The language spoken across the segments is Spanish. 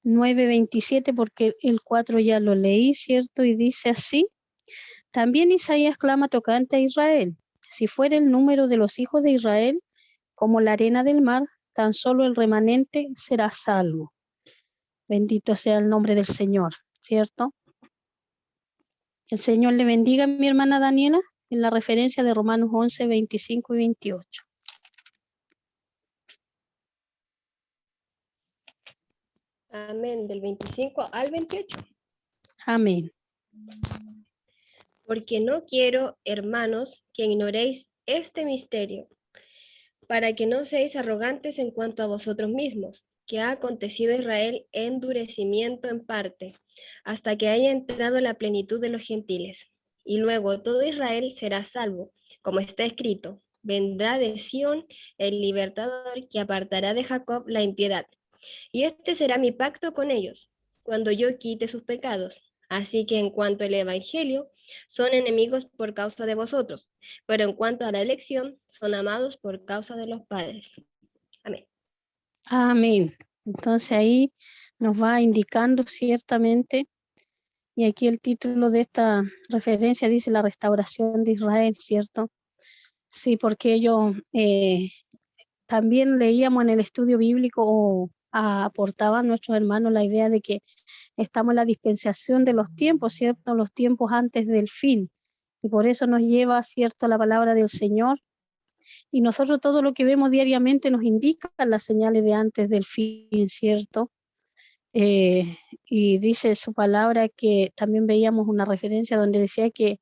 9:27, porque el 4 ya lo leí, ¿cierto? Y dice así: también Isaías clama tocante a Israel: si fuera el número de los hijos de Israel como la arena del mar, tan solo el remanente será salvo. Bendito sea el nombre del Señor, ¿cierto? El Señor le bendiga, mi hermana Daniela, en la referencia de Romanos 11, 25 y 28. Amén, del 25 al 28. Amén. Porque no quiero, hermanos, que ignoréis este misterio, para que no seáis arrogantes en cuanto a vosotros mismos, que ha acontecido a Israel endurecimiento en parte, hasta que haya entrado la plenitud de los gentiles. Y luego todo Israel será salvo, como está escrito: vendrá de Sión el libertador, que apartará de Jacob la impiedad. Y este será mi pacto con ellos, cuando yo quite sus pecados. Así que en cuanto al Evangelio, son enemigos por causa de vosotros, pero en cuanto a la elección, son amados por causa de los padres. Amén. Amén. Entonces ahí nos va indicando ciertamente, y aquí el título de esta referencia dice la restauración de Israel, ¿cierto? Sí, porque ellos también leíamos en el estudio bíblico o aportaban nuestros hermanos la idea de que estamos en la dispensación de los tiempos, ¿cierto? Los tiempos antes del fin. Y por eso nos lleva, ¿cierto?, la palabra del Señor. Y nosotros todo lo que vemos diariamente nos indica las señales de antes del fin, ¿cierto? Y dice su palabra que también veíamos una referencia donde decía que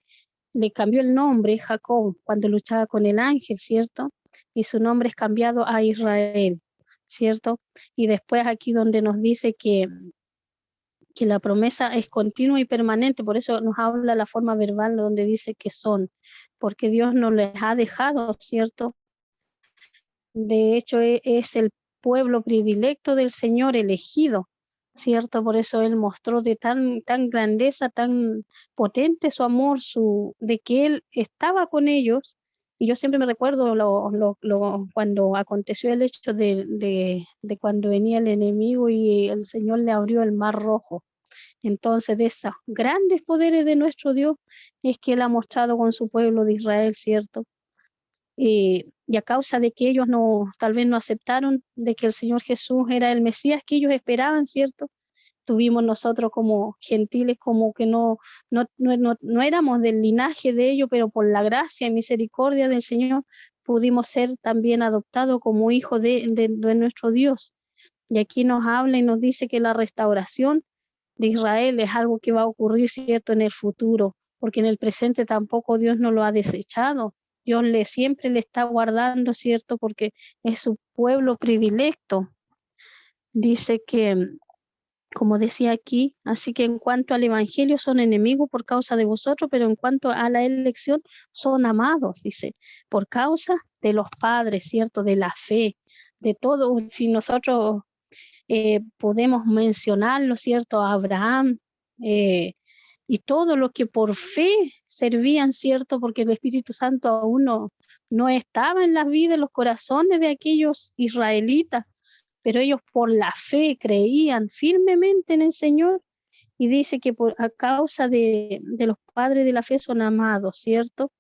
le cambió el nombre Jacob cuando luchaba con el ángel, ¿cierto? Y su nombre es cambiado a Israel, ¿cierto? Y después aquí donde nos dice que la promesa es continua y permanente, por eso nos habla la forma verbal donde dice que son, porque Dios no les ha dejado, ¿cierto? De hecho, es el pueblo predilecto del Señor, elegido, ¿cierto? Por eso Él mostró de tan grandeza, tan potente su amor, de que Él estaba con ellos. Y yo siempre me recuerdo cuando aconteció el hecho de cuando venía el enemigo y el Señor le abrió el mar rojo. Entonces, de esos grandes poderes de nuestro Dios es que Él ha mostrado con su pueblo de Israel, ¿cierto? Y a causa de que ellos tal vez no aceptaron de que el Señor Jesús era el Mesías que ellos esperaban, ¿cierto? Tuvimos nosotros como gentiles, como que no éramos del linaje de ellos, pero por la gracia y misericordia del Señor pudimos ser también adoptados como hijos de nuestro Dios. Y aquí nos habla y nos dice que la restauración de Israel es algo que va a ocurrir, ¿cierto?, en el futuro, porque en el presente tampoco Dios no lo ha desechado. Dios siempre le está guardando, ¿cierto?, porque es su pueblo predilecto. Dice que, como decía aquí, así que en cuanto al evangelio son enemigos por causa de vosotros, pero en cuanto a la elección son amados, dice, por causa de los padres, ¿cierto?, de la fe, de todo. Si nosotros podemos mencionarlo, ¿cierto?, a Abraham, y todo lo que por fe servían, ¿cierto?, porque el Espíritu Santo aún no estaba en las vidas, en los corazones de aquellos israelitas, pero ellos por la fe creían firmemente en el Señor, y dice que a causa de los padres de la fe son amados, ¿cierto?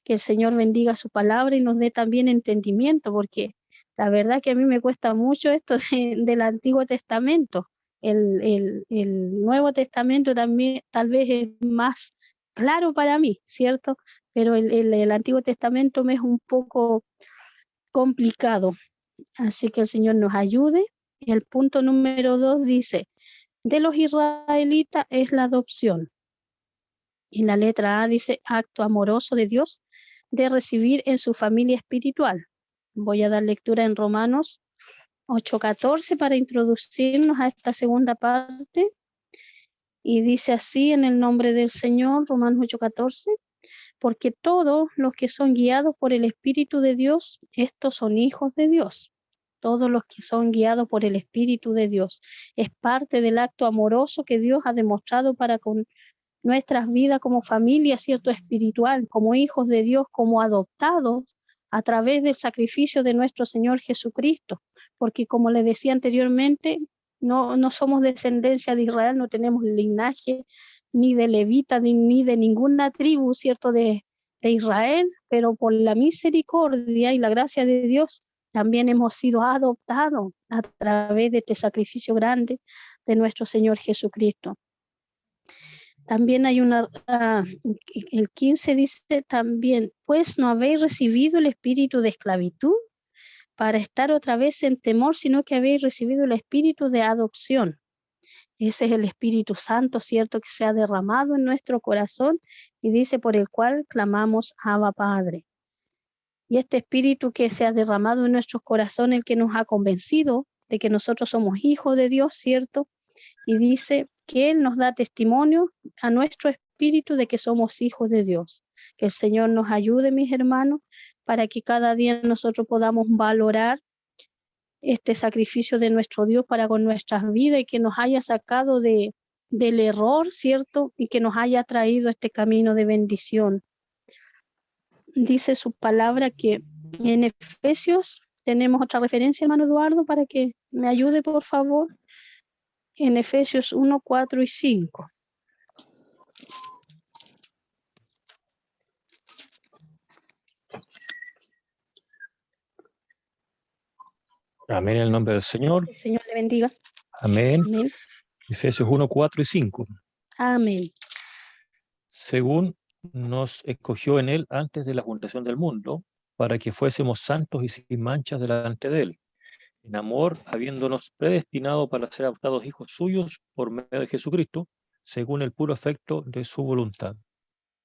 Que el Señor bendiga su palabra y nos dé también entendimiento, porque la verdad que a mí me cuesta mucho esto del Antiguo Testamento. El Nuevo Testamento también tal vez es más claro para mí, ¿cierto? Pero el Antiguo Testamento me es un poco complicado. Así que el Señor nos ayude. El punto número 2 dice: de los israelitas es la adopción. Y la letra A dice: acto amoroso de Dios de recibir en su familia espiritual. Voy a dar lectura en Romanos 8:14 para introducirnos a esta segunda parte. Y dice así en el nombre del Señor, Romanos 8:14: porque todos los que son guiados por el Espíritu de Dios, estos son hijos de Dios. Todos los que son guiados por el Espíritu de Dios. Es parte del acto amoroso que Dios ha demostrado para con nuestras vidas como familia, ¿cierto?, espiritual, como hijos de Dios, como adoptados a través del sacrificio de nuestro Señor Jesucristo. Porque como les decía anteriormente, no somos descendencia de Israel, no tenemos linaje ni de levita ni de ninguna tribu, ¿cierto?, de Israel, pero por la misericordia y la gracia de Dios también hemos sido adoptados a través de este sacrificio grande de nuestro Señor Jesucristo. También hay el 15 dice también, pues no habéis recibido el espíritu de esclavitud para estar otra vez en temor, sino que habéis recibido el espíritu de adopción. Ese es el Espíritu Santo, ¿cierto?, que se ha derramado en nuestro corazón y dice por el cual clamamos Abba Padre. Y este Espíritu que se ha derramado en nuestros corazones, el que nos ha convencido de que nosotros somos hijos de Dios, ¿cierto? Y dice que Él nos da testimonio a nuestro espíritu de que somos hijos de Dios. Que el Señor nos ayude, mis hermanos, para que cada día nosotros podamos valorar este sacrificio de nuestro Dios para con nuestras vidas y que nos haya sacado del error, ¿cierto? Y que nos haya traído este camino de bendición. Dice su palabra que en Efesios, tenemos otra referencia, hermano Eduardo, para que me ayude, por favor. En Efesios 1, 4 y 5. Amén, en el nombre del Señor. El Señor le bendiga. Amén. Amén. Efesios 1, 4 y 5. Amén. Según nos escogió en Él antes de la fundación del mundo, para que fuésemos santos y sin manchas delante de Él, en amor, habiéndonos predestinado para ser adoptados hijos suyos por medio de Jesucristo, según el puro afecto de su voluntad.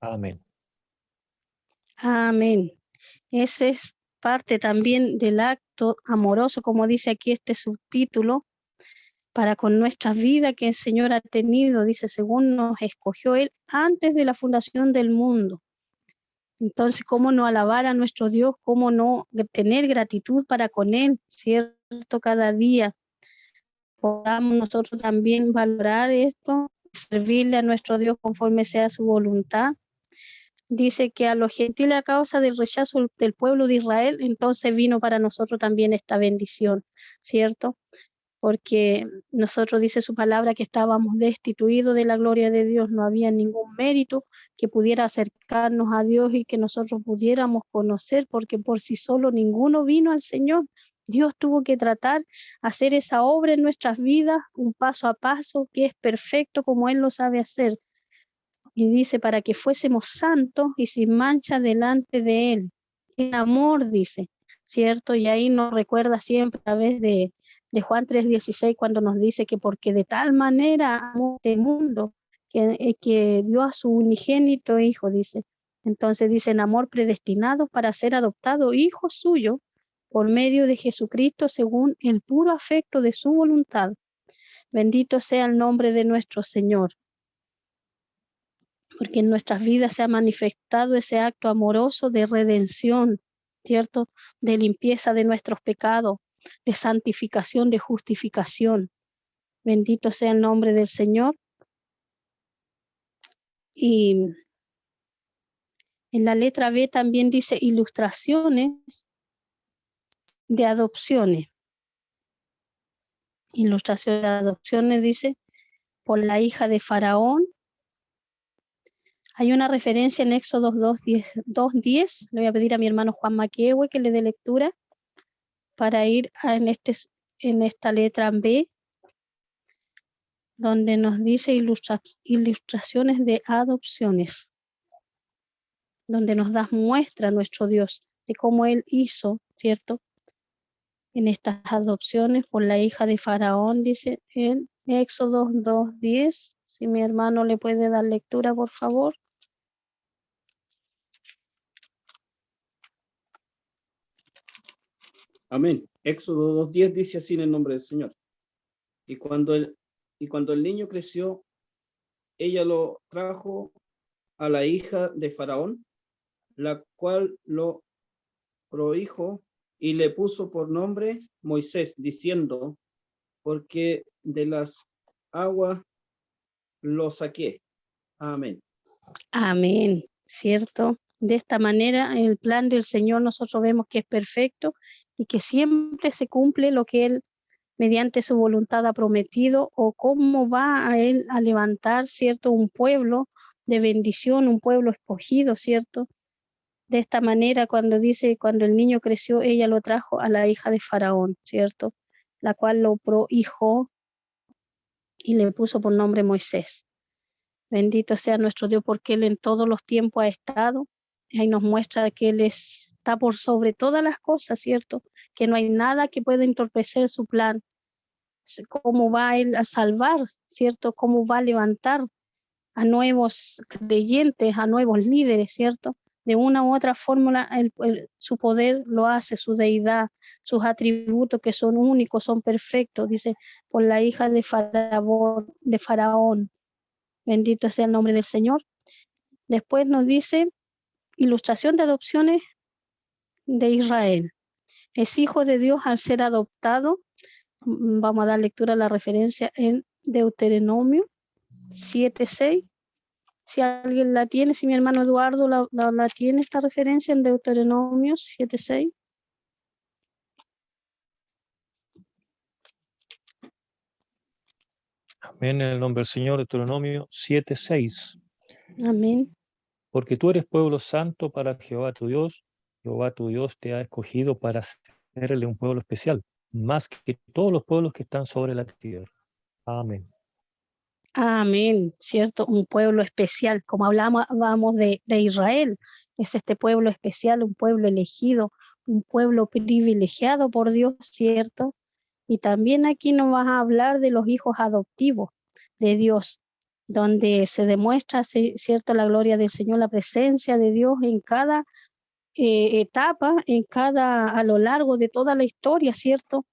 Amén. Amén. Ese es parte también del acto amoroso, como dice aquí este subtítulo, para con nuestra vida que el Señor ha tenido, dice, según nos escogió Él antes de la fundación del mundo. Entonces, ¿cómo no alabar a nuestro Dios? ¿Cómo no tener gratitud para con Él? ¿Cierto? Cada día podamos nosotros también valorar esto, servirle a nuestro Dios conforme sea su voluntad. Dice que a los gentiles, a causa del rechazo del pueblo de Israel, entonces vino para nosotros también esta bendición, ¿cierto? Porque nosotros, dice su palabra, que estábamos destituidos de la gloria de Dios, no había ningún mérito que pudiera acercarnos a Dios y que nosotros pudiéramos conocer, porque por sí solo ninguno vino al Señor. Dios tuvo que tratar, hacer esa obra en nuestras vidas, un paso a paso, que es perfecto como Él lo sabe hacer. Y dice, para que fuésemos santos y sin mancha delante de Él. En amor, dice, ¿cierto? Y ahí nos recuerda siempre a través de Juan 3:16, cuando nos dice que porque de tal manera amó este mundo, que dio a su unigénito Hijo, dice. Entonces dice, en amor predestinado para ser adoptado hijo suyo por medio de Jesucristo según el puro afecto de su voluntad. Bendito sea el nombre de nuestro Señor, porque en nuestras vidas se ha manifestado ese acto amoroso de redención, ¿cierto? De limpieza de nuestros pecados, de santificación, de justificación. Bendito sea el nombre del Señor. Y en la letra B también dice ilustraciones de adopciones. Ilustraciones de adopciones, dice, por la hija de Faraón. Hay una referencia en Éxodo 2:10. Le voy a pedir a mi hermano Juan Maquehue que le dé lectura para ir en esta letra B, donde nos dice ilustraciones de adopciones, donde nos da muestra nuestro Dios de cómo Él hizo, ¿cierto? En estas adopciones por la hija de Faraón, dice en Éxodo 2:10. Si mi hermano le puede dar lectura, por favor. Amén. Éxodo 2:10 dice así en el nombre del Señor. Y cuando el niño creció, ella lo trajo a la hija de Faraón, la cual lo prohijo y le puso por nombre Moisés, diciendo, porque de las aguas lo saqué. Amén. Amén, ¿cierto? De esta manera, el plan del Señor nosotros vemos que es perfecto y que siempre se cumple lo que Él mediante su voluntad ha prometido, o cómo va a Él a levantar, ¿cierto?, un pueblo de bendición, un pueblo escogido, ¿cierto? De esta manera, cuando dice, cuando el niño creció, ella lo trajo a la hija de Faraón, ¿cierto? La cual lo prohijó y le puso por nombre Moisés. Bendito sea nuestro Dios, porque Él en todos los tiempos ha estado. Ahí nos muestra que Él está por sobre todas las cosas, ¿cierto? Que no hay nada que pueda entorpecer su plan. Cómo va Él a salvar, ¿cierto? Cómo va a levantar a nuevos creyentes, a nuevos líderes, ¿cierto? De una u otra fórmula, su poder lo hace, su deidad, sus atributos que son únicos, son perfectos, dice, por la hija de Faraón. Bendito sea el nombre del Señor. Después nos dice, ilustración de adopciones de Israel. Es hijo de Dios al ser adoptado. Vamos a dar lectura a la referencia en Deuteronomio 7:6. Si alguien la tiene, si mi hermano Eduardo la tiene, esta referencia en Deuteronomio 7:6. Amén, en el nombre del Señor. Deuteronomio 7:6. Amén. Porque tú eres pueblo santo para Jehová tu Dios. Jehová tu Dios te ha escogido para hacerle un pueblo especial, más que todos los pueblos que están sobre la tierra. Amén. Amén, ¿cierto? Un pueblo especial, como hablábamos de Israel, es este pueblo especial, un pueblo elegido, un pueblo privilegiado por Dios, ¿cierto? Y también aquí nos vas a hablar de los hijos adoptivos de Dios, donde se demuestra, ¿cierto?, la gloria del Señor, la presencia de Dios en cada etapa, a lo largo de toda la historia, ¿cierto?,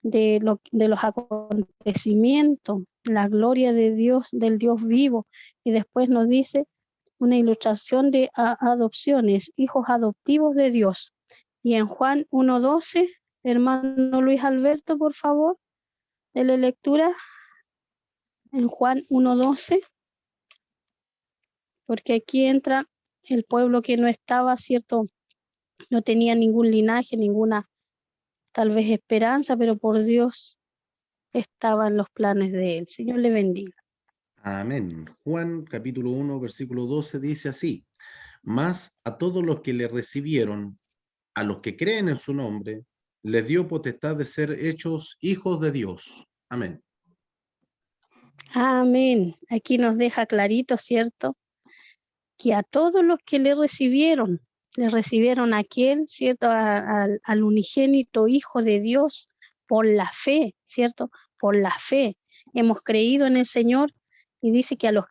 de los acontecimientos, la gloria de Dios, del Dios vivo. Y después nos dice una ilustración de adopciones, hijos adoptivos de Dios. Y en Juan 1:12, hermano Luis Alberto, por favor, dele lectura en Juan 1:12, porque aquí entra el pueblo que no estaba, ¿cierto? No tenía ningún linaje, ninguna tal vez esperanza, pero por Dios estaban los planes de Él. Señor le bendiga. Amén. Juan capítulo 1, versículo 12 dice así: mas a todos los que le recibieron, a los que creen en su nombre, les dio potestad de ser hechos hijos de Dios. Amén. Amén. Aquí nos deja clarito, ¿cierto?, que a todos los que le recibieron a aquel, ¿cierto?, al unigénito Hijo de Dios, por la fe, ¿cierto? Por la fe. Hemos creído en el Señor, y dice que a los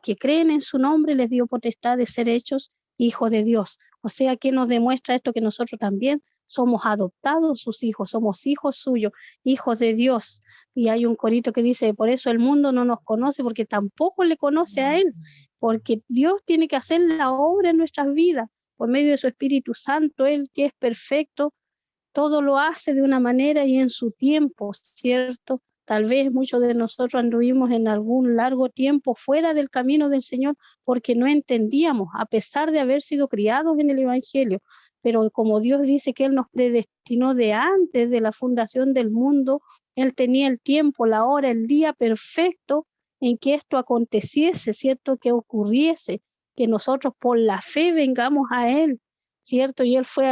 que creen en su nombre les dio potestad de ser hechos hijos de Dios. O sea, que nos demuestra esto, que nosotros también somos adoptados sus hijos, somos hijos suyos, hijos de Dios. Y hay un corito que dice, por eso el mundo no nos conoce, porque tampoco le conoce a Él, porque Dios tiene que hacer la obra en nuestras vidas por medio de su Espíritu Santo. Él, que es perfecto, todo lo hace de una manera y en su tiempo, ¿cierto? Tal vez muchos de nosotros anduvimos en algún largo tiempo fuera del camino del Señor porque no entendíamos, a pesar de haber sido criados en el Evangelio. Pero como Dios dice que Él nos predestinó de antes de la fundación del mundo, Él tenía el tiempo, la hora, el día perfecto en que esto aconteciese, ¿cierto? Que ocurriese, que nosotros por la fe vengamos a Él, ¿cierto? Y Él fue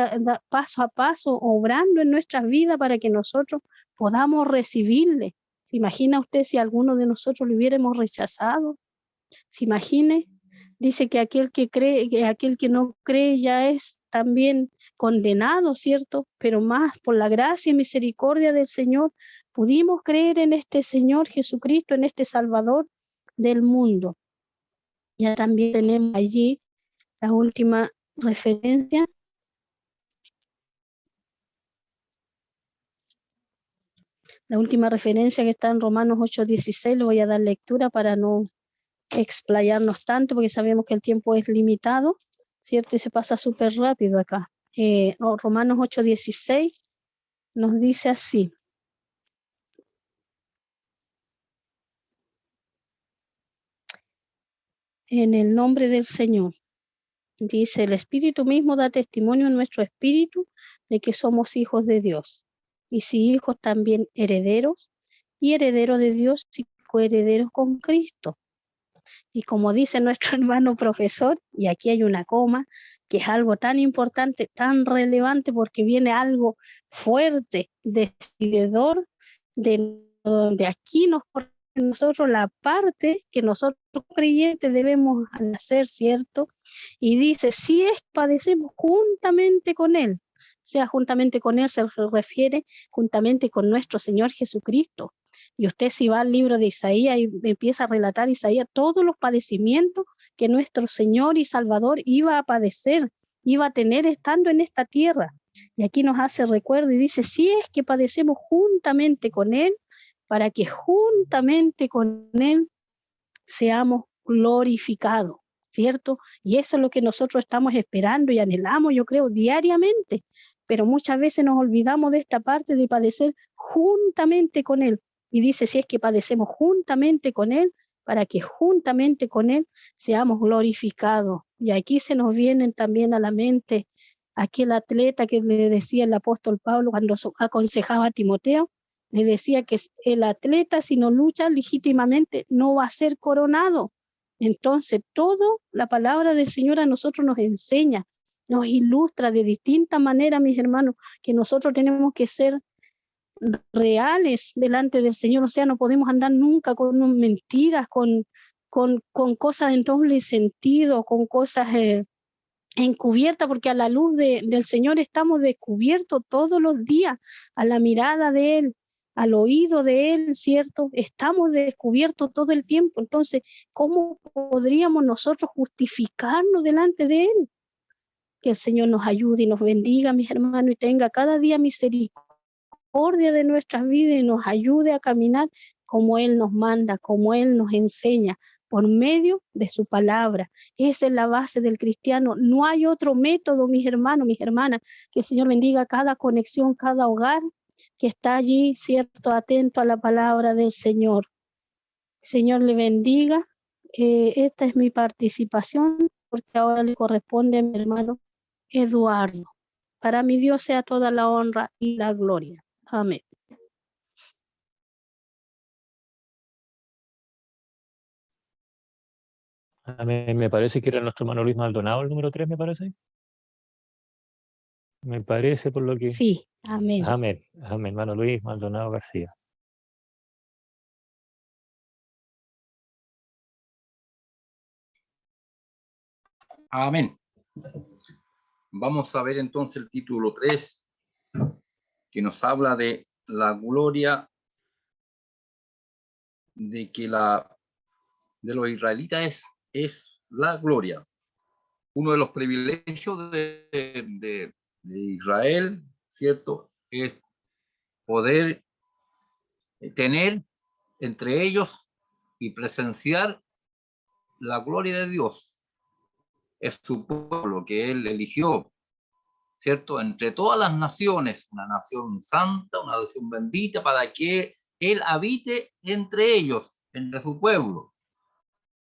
paso a paso obrando en nuestras vidas para que nosotros podamos recibirle. ¿Se imagina usted si alguno de nosotros le hubiéramos rechazado? ¿Se imagine? Dice que aquel que cree, que aquel que no cree ya es también condenado, ¿cierto? Pero más por la gracia y misericordia del Señor pudimos creer en este Señor Jesucristo, en este Salvador del mundo. Ya también tenemos allí la última referencia. La última referencia, que está en Romanos 8:16, le voy a dar lectura para no explayarnos tanto, porque sabemos que el tiempo es limitado, ¿cierto? Y se pasa súper rápido acá. Romanos 8:16 nos dice así: en el nombre del Señor. Dice, el Espíritu mismo da testimonio en nuestro espíritu de que somos hijos de Dios. y si hijos también herederos, y herederos de Dios y coherederos con Cristo. Y como dice nuestro hermano profesor, y aquí hay una coma, que es algo tan importante, tan relevante, porque viene algo fuerte, decididor, de donde aquí nos pone nosotros la parte que nosotros creyentes debemos hacer, ¿cierto? Y dice, si es padecemos juntamente con Él, o sea, juntamente con Él se refiere juntamente con nuestro Señor Jesucristo. Y usted si va al libro de Isaías y empieza a relatar Isaías todos los padecimientos que nuestro Señor y Salvador iba a padecer, iba a tener estando en esta tierra. Y aquí nos hace recuerdo y dice, si es que padecemos juntamente con Él, para que juntamente con Él seamos glorificados, ¿cierto? Y eso es lo que nosotros estamos esperando y anhelamos, yo creo, diariamente. Pero muchas veces nos olvidamos de esta parte de padecer juntamente con Él. Y dice, si es que padecemos juntamente con Él, para que juntamente con Él seamos glorificados. Y aquí se nos vienen también a la mente aquel atleta que le decía el apóstol Pablo cuando aconsejaba a Timoteo, le decía que el atleta si no lucha legítimamente no va a ser coronado. Entonces, todo la palabra del Señor a nosotros nos enseña, nos ilustra de distinta manera, mis hermanos, que nosotros tenemos que ser reales delante del Señor, o sea, no podemos andar nunca con mentiras, con cosas en doble sentido, con cosas encubiertas, porque a la luz del Señor estamos descubiertos todos los días, a la mirada de Él, al oído de Él, ¿cierto? Estamos descubiertos todo el tiempo, entonces, ¿cómo podríamos nosotros justificarnos delante de Él? Que el Señor nos ayude y nos bendiga, mis hermanos, y tenga cada día misericordia de nuestras vidas y nos ayude a caminar como Él nos manda, como Él nos enseña, por medio de su palabra. Esa es la base del cristiano. No hay otro método, mis hermanos, mis hermanas. Que el Señor bendiga cada conexión, cada hogar que está allí, cierto, atento a la palabra del Señor. Señor le bendiga. Esta es mi participación, porque ahora le corresponde a mi hermano Eduardo. Para mi Dios sea toda la honra y la gloria. Amén. Amén. Me parece que era nuestro hermano Luis Maldonado, el número 3, me parece. Me parece por lo que... Sí, amén. Amén. Amén, hermano Luis Maldonado García. Amén. Vamos a ver entonces el título 3, que nos habla de la gloria de que de los israelitas es la gloria. Uno de los privilegios de Israel, ¿cierto? Es poder tener entre ellos y presenciar la gloria de Dios. Es su pueblo que él eligió, ¿cierto? Entre todas las naciones, una nación santa, una nación bendita, para que él habite entre ellos, entre su pueblo,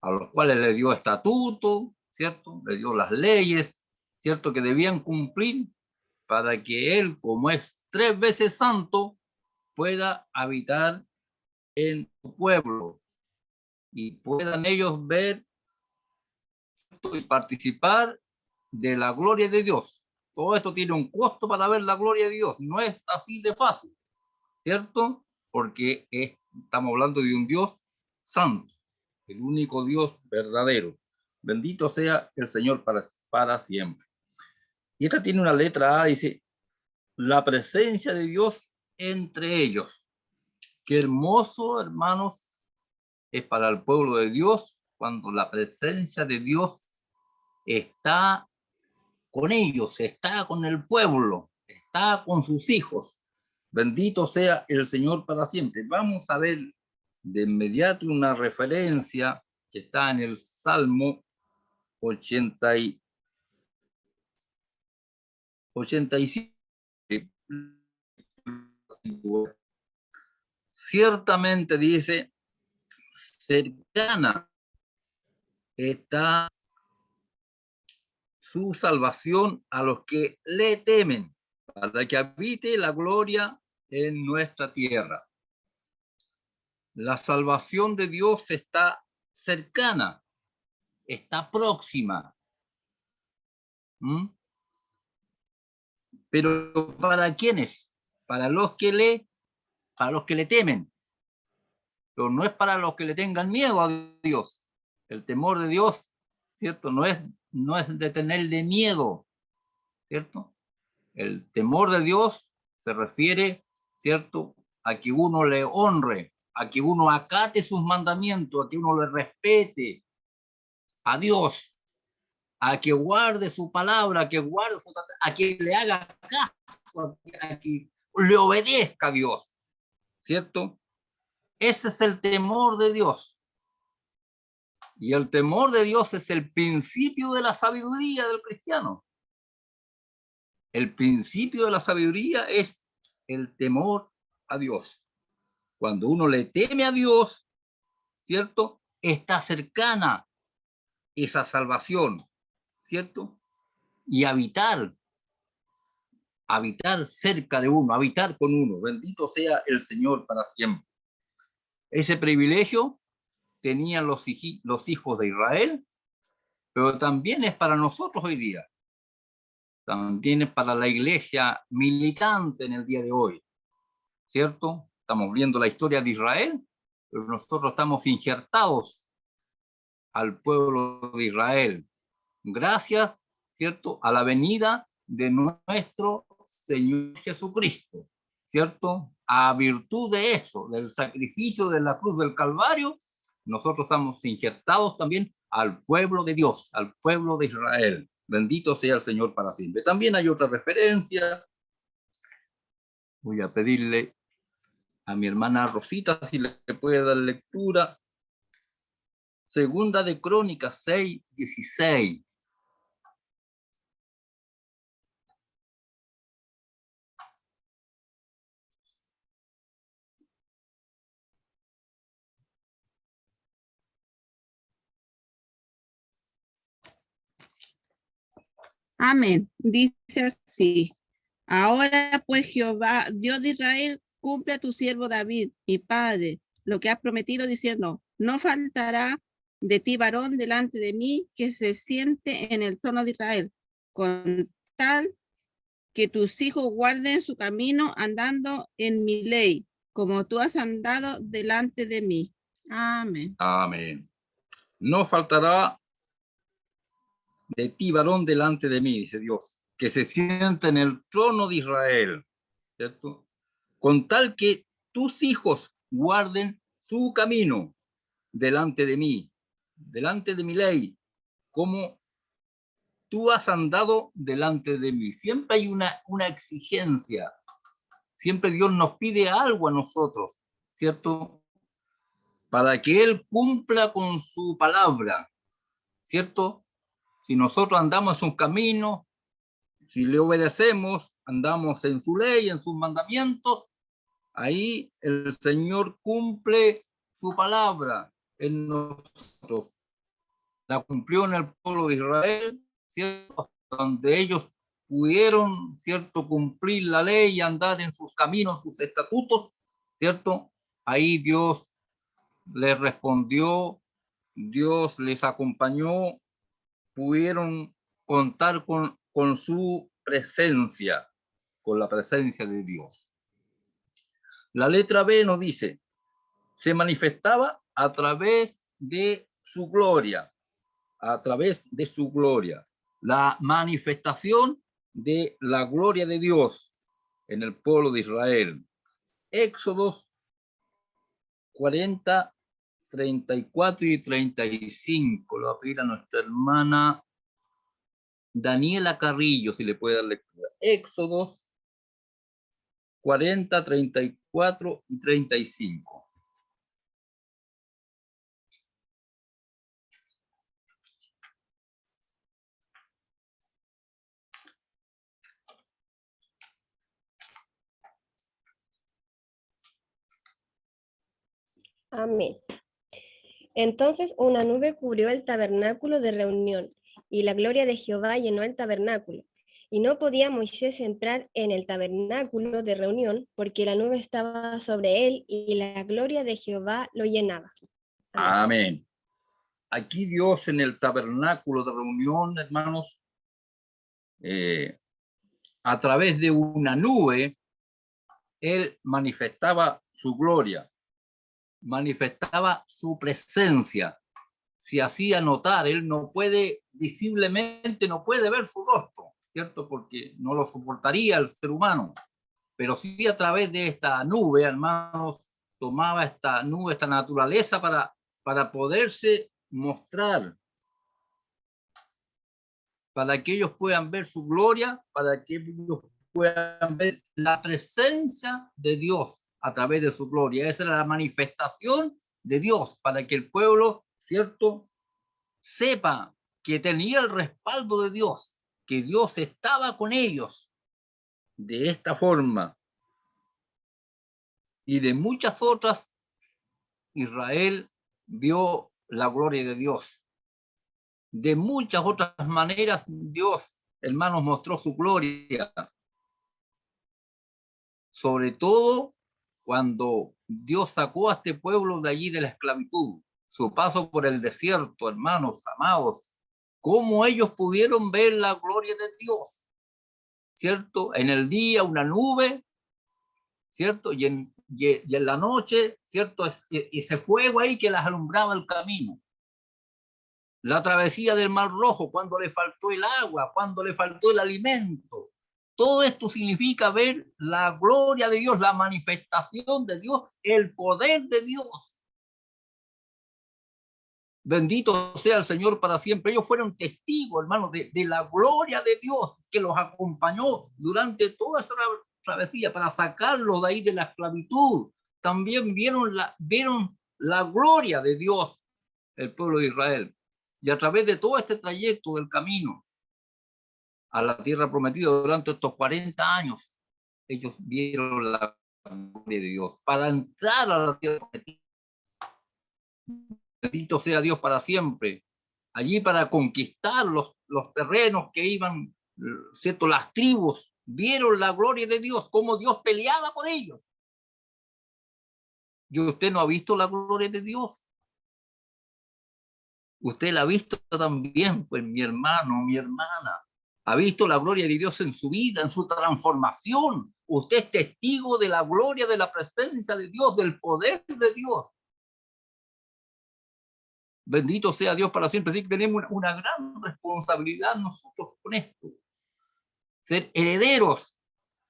a los cuales le dio estatuto, ¿cierto? Le dio las leyes, ¿cierto? Que debían cumplir para que él, como es 3 veces santo, pueda habitar en su pueblo y puedan ellos ver y participar de la gloria de Dios. Todo esto tiene un costo para ver la gloria de Dios. No es así de fácil, ¿cierto? Porque estamos hablando de un Dios santo, el único Dios verdadero. Bendito sea el Señor para siempre. Y esta tiene una letra A, dice, la presencia de Dios entre ellos. Qué hermoso, hermanos, es para el pueblo de Dios cuando la presencia de Dios está con ellos, está con el pueblo, está con sus hijos. Bendito sea el Señor para siempre. Vamos a ver de inmediato una referencia que está en el Salmo 85. Ciertamente dice, cercana está su salvación a los que le temen, para que habite la gloria en nuestra tierra. La salvación de Dios está cercana, está próxima. Pero ¿para quiénes? Para los que le temen. Pero no es para los que le tengan miedo a Dios. El temor de Dios, ¿cierto? No es de tenerle miedo, ¿cierto? El temor de Dios se refiere, ¿cierto?, a que uno le honre, a que uno acate sus mandamientos, a que uno le respete a Dios, a que guarde su palabra, a que le haga caso, a que le obedezca a Dios, ¿cierto? Ese es el temor de Dios. Y el temor de Dios es el principio de la sabiduría del cristiano. El principio de la sabiduría es el temor a Dios. Cuando uno le teme a Dios, ¿cierto?, está cercana esa salvación, ¿cierto? Y habitar cerca de uno, habitar con uno. Bendito sea el Señor para siempre. Ese privilegio tenían los hijos de Israel, pero también es para nosotros hoy día. También es para la iglesia militante en el día de hoy, ¿cierto? Estamos viendo la historia de Israel, pero nosotros estamos injertados al pueblo de Israel, gracias, ¿cierto?, a la venida de nuestro Señor Jesucristo, ¿cierto? A virtud de eso, del sacrificio de la cruz del Calvario, nosotros estamos injertados también al pueblo de Dios, al pueblo de Israel. Bendito sea el Señor para siempre. También hay otra referencia. Voy a pedirle a mi hermana Rosita si le puede dar lectura. Segunda de Crónicas 6:16. Amén. Dice así. Ahora pues Jehová, Dios de Israel, cumple a tu siervo David, mi padre, lo que has prometido diciendo, no faltará de ti varón delante de mí que se siente en el trono de Israel, con tal que tus hijos guarden su camino andando en mi ley, como tú has andado delante de mí. Amén. Amén. No faltará de ti varón delante de mí, dice Dios, que se sienta en el trono de Israel, ¿cierto? Con tal que tus hijos guarden su camino delante de mí, delante de mi ley, como tú has andado delante de mí. Siempre hay una exigencia, siempre Dios nos pide algo a nosotros, ¿cierto? Para que Él cumpla con su palabra, ¿cierto? Si nosotros andamos en sus caminos, si le obedecemos, andamos en su ley, en sus mandamientos, ahí el Señor cumple su palabra en nosotros. La cumplió en el pueblo de Israel, ¿cierto? Donde ellos pudieron, ¿cierto?, cumplir la ley y andar en sus caminos, sus estatutos, ¿cierto? Ahí Dios les respondió, Dios les acompañó, pudieron contar con su presencia, con la presencia de Dios. La letra B nos dice, se manifestaba a través de su gloria, a través de su gloria. La manifestación de la gloria de Dios en el pueblo de Israel. Éxodos 40, 34 y 35. Lo va a pedir a nuestra hermana Daniela Carrillo, si le puede dar lectura. Éxodos 40, 34 y 35. Amén. Entonces una nube cubrió el tabernáculo de reunión, y la gloria de Jehová llenó el tabernáculo. Y no podía Moisés entrar en el tabernáculo de reunión porque la nube estaba sobre él y la gloria de Jehová lo llenaba. Amén. Amén. Aquí Dios en el tabernáculo de reunión, hermanos, a través de una nube, Él manifestaba su gloria, manifestaba su presencia, se hacía notar. Él no puede, visiblemente no puede ver su rostro, ¿cierto? Porque no lo soportaría el ser humano, pero sí a través de esta nube, hermanos, tomaba esta nube, esta naturaleza para poderse mostrar, para que ellos puedan ver su gloria, para que ellos puedan ver la presencia de Dios a través de su gloria. Esa era la manifestación de Dios, para que el pueblo, ¿cierto?, sepa que tenía el respaldo de Dios, que Dios estaba con ellos. De esta forma y de muchas otras, Israel vio la gloria de Dios. De muchas otras maneras, Dios, hermanos, mostró su gloria. Sobre todo cuando Dios sacó a este pueblo de allí de la esclavitud, su paso por el desierto, hermanos amados, cómo ellos pudieron ver la gloria de Dios, ¿cierto? En el día una nube, ¿cierto? Y en la noche, ¿cierto? Ese fuego ahí que las alumbraba el camino. La travesía del Mar Rojo, cuando le faltó el agua, cuando le faltó el alimento. Todo esto significa ver la gloria de Dios, la manifestación de Dios, el poder de Dios. Bendito sea el Señor para siempre. Ellos fueron testigos, hermanos, de la gloria de Dios que los acompañó durante toda esa travesía para sacarlos de ahí de la esclavitud. También vieron la gloria de Dios, el pueblo de Israel. Y a través de todo este trayecto del camino a la tierra prometida durante estos 40 años, ellos vieron la gloria de Dios. Para entrar a la tierra prometida, bendito sea Dios para siempre, allí para conquistar los terrenos que iban, ¿cierto? Las tribus vieron la gloria de Dios, cómo Dios peleaba por ellos. ¿Y usted no ha visto la gloria de Dios? Usted la ha visto también, pues, mi hermano, mi hermana. Ha visto la gloria de Dios en su vida, en su transformación. Usted es testigo de la gloria, de la presencia de Dios, del poder de Dios. Bendito sea Dios para siempre. Así que tenemos una gran responsabilidad nosotros con esto. Ser herederos,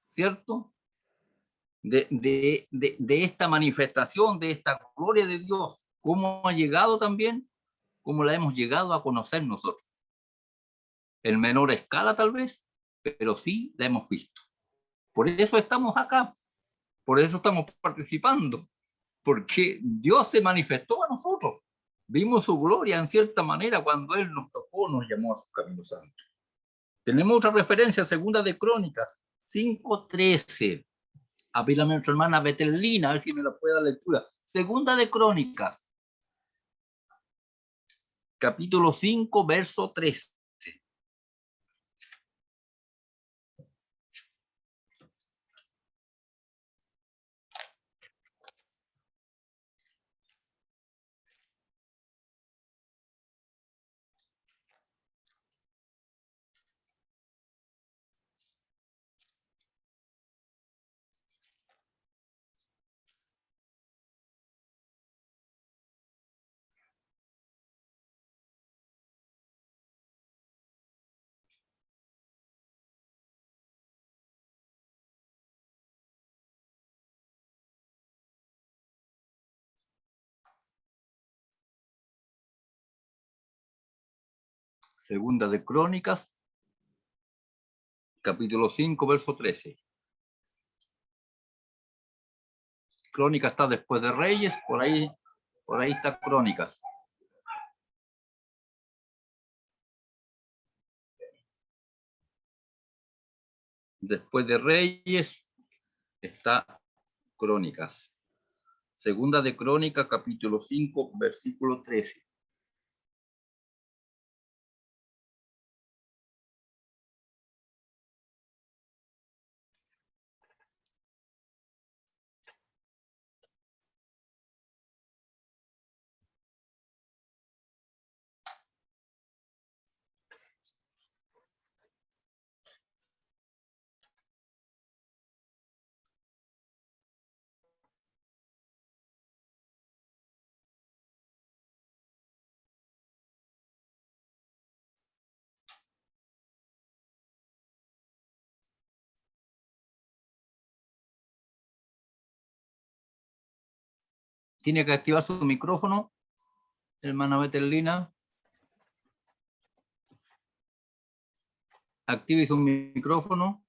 ¿cierto? De esta manifestación, de esta gloria de Dios. ¿Cómo ha llegado también? ¿Cómo la hemos llegado a conocer nosotros? En menor escala tal vez, pero sí la hemos visto. Por eso estamos acá, por eso estamos participando, porque Dios se manifestó a nosotros. Vimos su gloria en cierta manera cuando Él nos tocó, nos llamó a su camino santo. Tenemos otra referencia, Segunda de Crónicas 5:13. Apílame a nuestra hermana Betelina, a ver si me la puede dar lectura. Segunda de Crónicas, capítulo 5, verso 13. Segunda de Crónicas, capítulo 5, verso 13. Crónica está después de Reyes, por ahí está Crónicas. Después de Reyes está Crónicas. Segunda de Crónicas, capítulo 5, versículo 13. Tiene que activar su micrófono, hermana Betelina. Active su micrófono.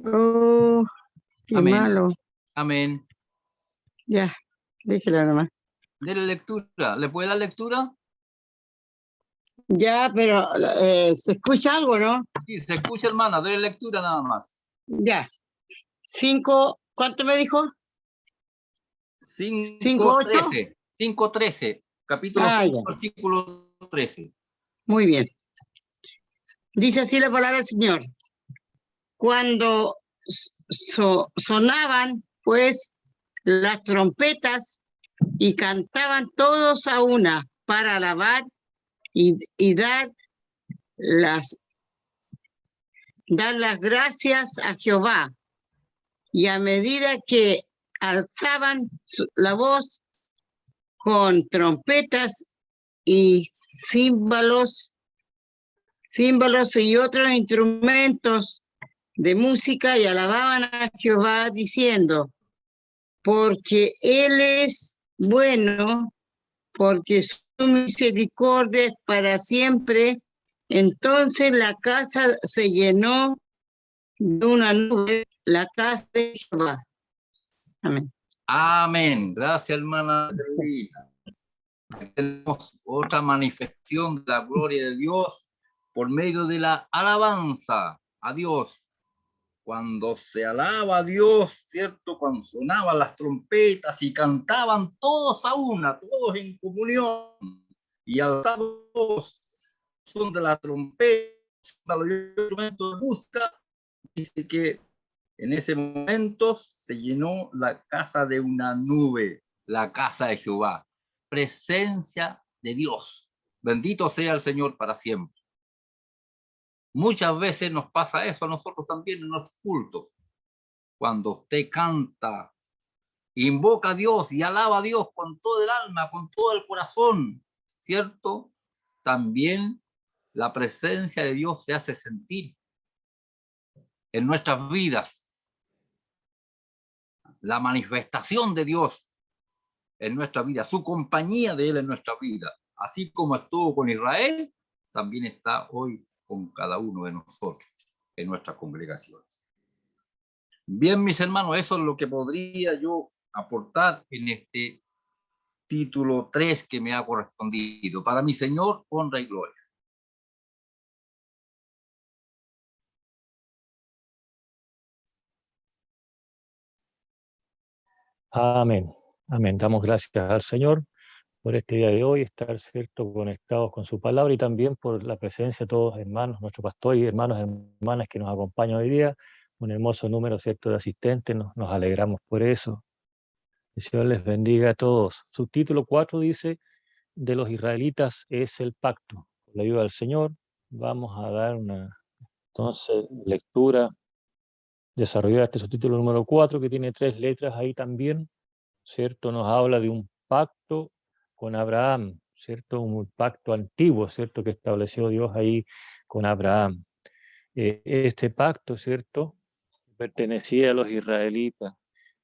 Oh, qué Amén. malo. Amén. Ya, déjela nomás. Dele lectura. ¿Le puede dar lectura? Ya, pero se escucha algo, ¿no? Sí, se escucha, hermana. Dele lectura nada más. Ya. 5, ¿cuánto me dijo? 5:13. 5:13. Capítulo 5, Ya. versículo 13. Muy bien. Dice así la palabra del Señor. Cuando sonaban, pues, las trompetas y cantaban todos a una para alabar y dar las gracias a Jehová. Y a medida que alzaban la voz con trompetas y címbalos y otros instrumentos de música, y alababan a Jehová diciendo, porque Él es bueno, porque su misericordia es para siempre. Entonces la casa se llenó de una nube, la casa de Jehová. Amén. Amén. Gracias, hermana Betelina. Tenemos otra manifestación de la gloria de Dios por medio de la alabanza a Dios. Cuando se alaba a Dios, ¿cierto? Cuando sonaban las trompetas y cantaban todos a una, todos en comunión, y alzaban son de la trompeta, los instrumentos de música, dice que en ese momento se llenó la casa de una nube, la casa de Jehová, presencia de Dios. Bendito sea el Señor para siempre. Muchas veces nos pasa eso a nosotros también en nuestro culto. Cuando usted canta, invoca a Dios y alaba a Dios con todo el alma, con todo el corazón, ¿cierto? También la presencia de Dios se hace sentir en nuestras vidas. La manifestación de Dios en nuestra vida, su compañía de Él en nuestra vida, así como estuvo con Israel, también está hoy con cada uno de nosotros en nuestras congregaciones. Bien, mis hermanos, eso es lo que podría yo aportar en este título 3 que me ha correspondido. Para mi Señor, honra y gloria. Amén. Amén. Damos gracias al Señor por este día de hoy, estar, cierto, conectados con su palabra y también por la presencia de todos hermanos, nuestro pastor y hermanos y hermanas que nos acompañan hoy día. Un hermoso número, cierto, de asistentes, nos alegramos por eso. El Señor les bendiga a todos. Subtítulo 4 dice, de los israelitas es el pacto. Con la ayuda del Señor vamos a dar una entonces lectura desarrollada este subtítulo número 4 que tiene 3 letras ahí también, ¿cierto? Nos habla de un pacto con Abraham, ¿cierto? Un pacto antiguo, ¿cierto? Que estableció Dios ahí con Abraham. Este pacto, ¿cierto? Pertenecía a los israelitas,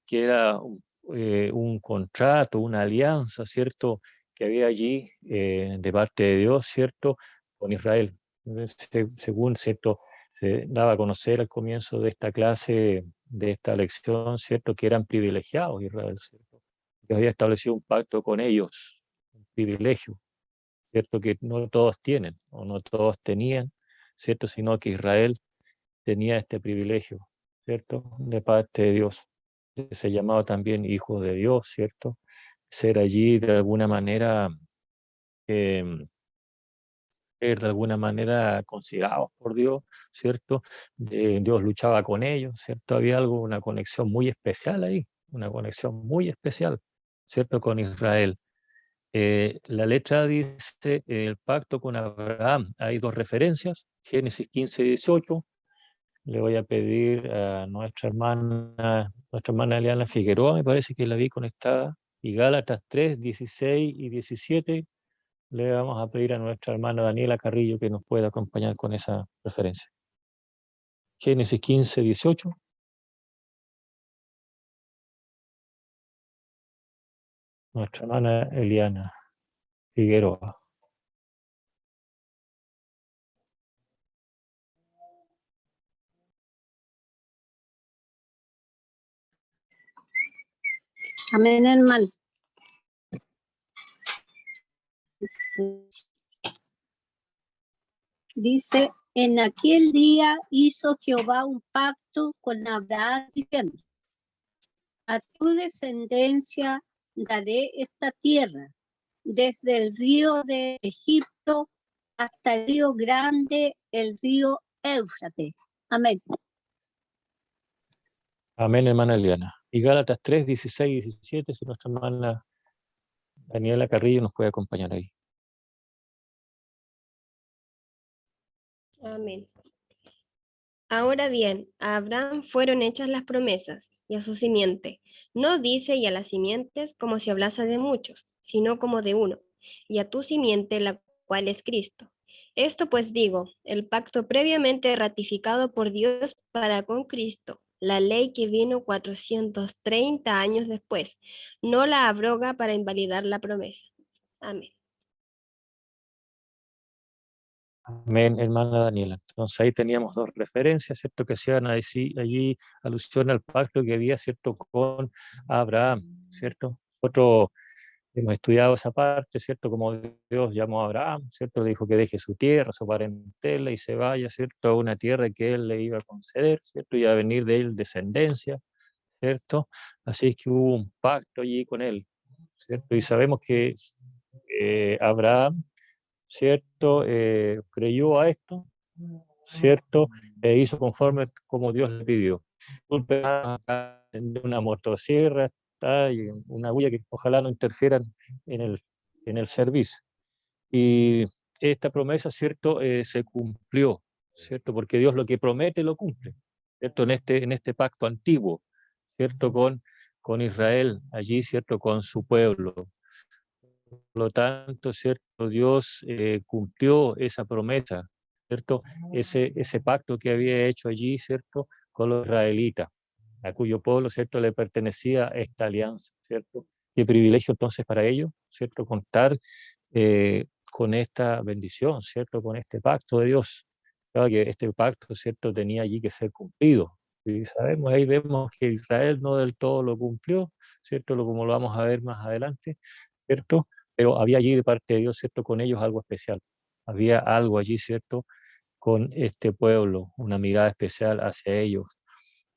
que era un contrato, una alianza, ¿cierto? Que había allí de parte de Dios, ¿cierto? Con Israel. Según, ¿cierto? Se daba a conocer al comienzo de esta clase, de esta lección, ¿cierto? Que eran privilegiados Israel, ¿cierto? Que había establecido un pacto con ellos, un privilegio, ¿cierto? Que no todos tienen, o no todos tenían, ¿cierto? Sino que Israel tenía este privilegio, ¿cierto? De parte de Dios. Se llamaba también hijo de Dios, ¿cierto? Ser allí de alguna manera, ser de alguna manera considerados por Dios, ¿cierto? Dios luchaba con ellos, ¿cierto? Había algo, una conexión muy especial ahí, una conexión muy especial, ¿cierto? Con Israel. La letra dice el pacto con Abraham. Hay 2 referencias, Génesis 15 y 18. Le voy a pedir a nuestra hermana Eliana Figueroa, me parece que la vi conectada, y Gálatas 3, 16 y 17. Le vamos a pedir a nuestra hermana Daniela Carrillo que nos pueda acompañar con esa referencia. Génesis 15, 18. Nuestra hermana Eliana Figueroa. Amén, hermano. Dice, en aquel día hizo Jehová un pacto con Abraham diciendo, a tu descendencia daré esta tierra, desde el río de Egipto hasta el río grande, el río Éufrates. Amén. Amén, hermana Eliana. Y Gálatas 3, 16 y 17, si nuestra hermana Daniela Carrillo nos puede acompañar ahí. Amén. Ahora bien, a Abraham fueron hechas las promesas, y a su simiente. No dice y a las simientes como si hablase de muchos, sino como de uno, y a tu simiente, la cual es Cristo. Esto pues digo, el pacto previamente ratificado por Dios para con Cristo, la ley que vino 430 años después, no la abroga para invalidar la promesa. Amén. Amén, hermana Daniela. Entonces ahí teníamos dos referencias, ¿cierto? Que hacían allí alusión al pacto que había, ¿cierto? Con Abraham, ¿cierto? Nosotros hemos estudiado esa parte, ¿cierto? Como Dios llamó a Abraham, ¿cierto? Le dijo que deje su tierra, su parentela y se vaya, ¿cierto? A una tierra que él le iba a conceder, ¿cierto? Y a venir de él descendencia, ¿cierto? Así es que hubo un pacto allí con él, ¿cierto? Y sabemos que Abraham, ¿cierto? Creyó a esto, ¿cierto? E hizo conforme como Dios le pidió. Disculpe, acá en una motosierra está y una bulla que ojalá no interfieran en el servicio. Y esta promesa, ¿cierto? Se cumplió, ¿cierto? Porque Dios lo que promete lo cumple, ¿cierto? En este pacto antiguo, ¿cierto? Con Israel, allí, ¿cierto? Con su pueblo. Por lo tanto, ¿cierto? Dios cumplió esa promesa, ¿cierto? Ese pacto que había hecho allí, ¿cierto? Con los israelitas, a cuyo pueblo, ¿cierto? Le pertenecía esta alianza, ¿cierto? Qué privilegio entonces para ellos, ¿cierto? Contar con esta bendición, ¿cierto? Con este pacto de Dios. Claro que este pacto, ¿cierto? Tenía allí que ser cumplido. Y sabemos, ahí vemos que Israel no del todo lo cumplió, ¿cierto? Como lo vamos a ver más adelante, ¿cierto? Pero había allí de parte de Dios, ¿cierto? Con ellos algo especial. Había algo allí, ¿cierto? Con este pueblo, una mirada especial hacia ellos.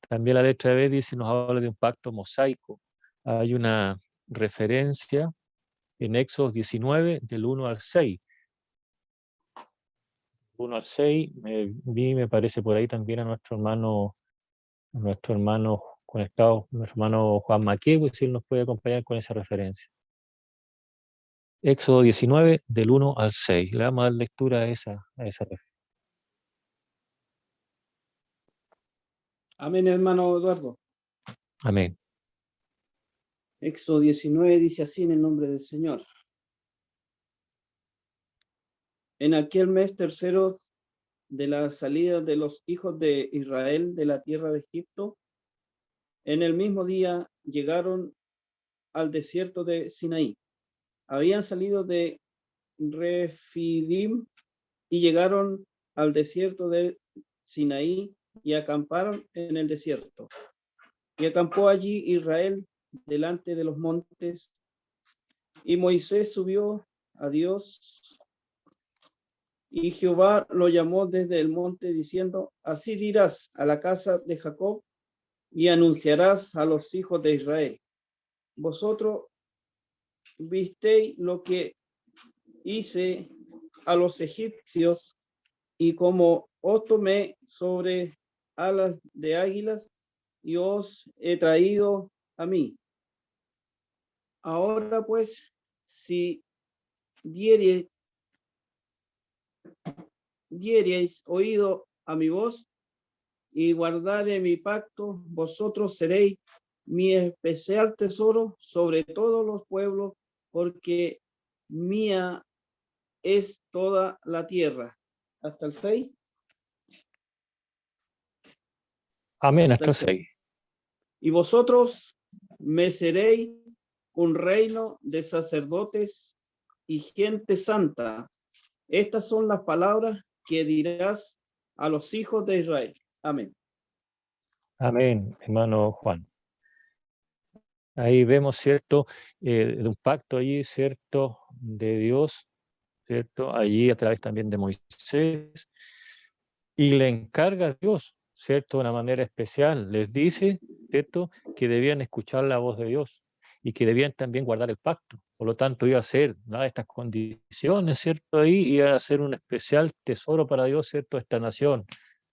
También la letra B dice, nos habla de un pacto mosaico. Hay una referencia en Éxodo 19, del 1 al 6. 1 al 6, me parece por ahí también a nuestro hermano conectado, nuestro hermano Juan Maquego, si él nos puede acompañar con esa referencia. Éxodo 19, del 1 al 6. Le vamos a dar lectura a esa referencia. Amén, hermano Eduardo. Amén. Éxodo 19 dice así en el nombre del Señor. En aquel mes tercero de la salida de los hijos de Israel de la tierra de Egipto, en el mismo día llegaron al desierto de Sinaí. Habían salido de Refidim y llegaron al desierto de Sinaí y acamparon en el desierto. Y acampó allí Israel delante de los montes. Y Moisés subió a Dios, y Jehová lo llamó desde el monte diciendo, así dirás a la casa de Jacob y anunciarás a los hijos de Israel. Vosotros visteis lo que hice a los egipcios y como os tomé sobre alas de águilas y os he traído a mí. Ahora pues, si diereis oído a mi voz y guardare mi pacto, vosotros seréis mi especial tesoro sobre todos los pueblos, porque mía es toda la tierra. Hasta el 6. Amén, hasta hasta el el 6. Y vosotros me seréis un reino de sacerdotes y gente santa. Estas son las palabras que dirás a los hijos de Israel. Amén. Amén, hermano Juan. Ahí vemos, ¿cierto? De un pacto allí, ¿cierto? De Dios, ¿cierto? Allí a través también de Moisés. Y le encarga a Dios, ¿cierto? De una manera especial. Les dice, ¿cierto? Que debían escuchar la voz de Dios y que debían también guardar el pacto. Por lo tanto, iba a ser, dadas estas condiciones, ¿cierto? Ahí iba a ser un especial tesoro para Dios, ¿cierto? Esta nación,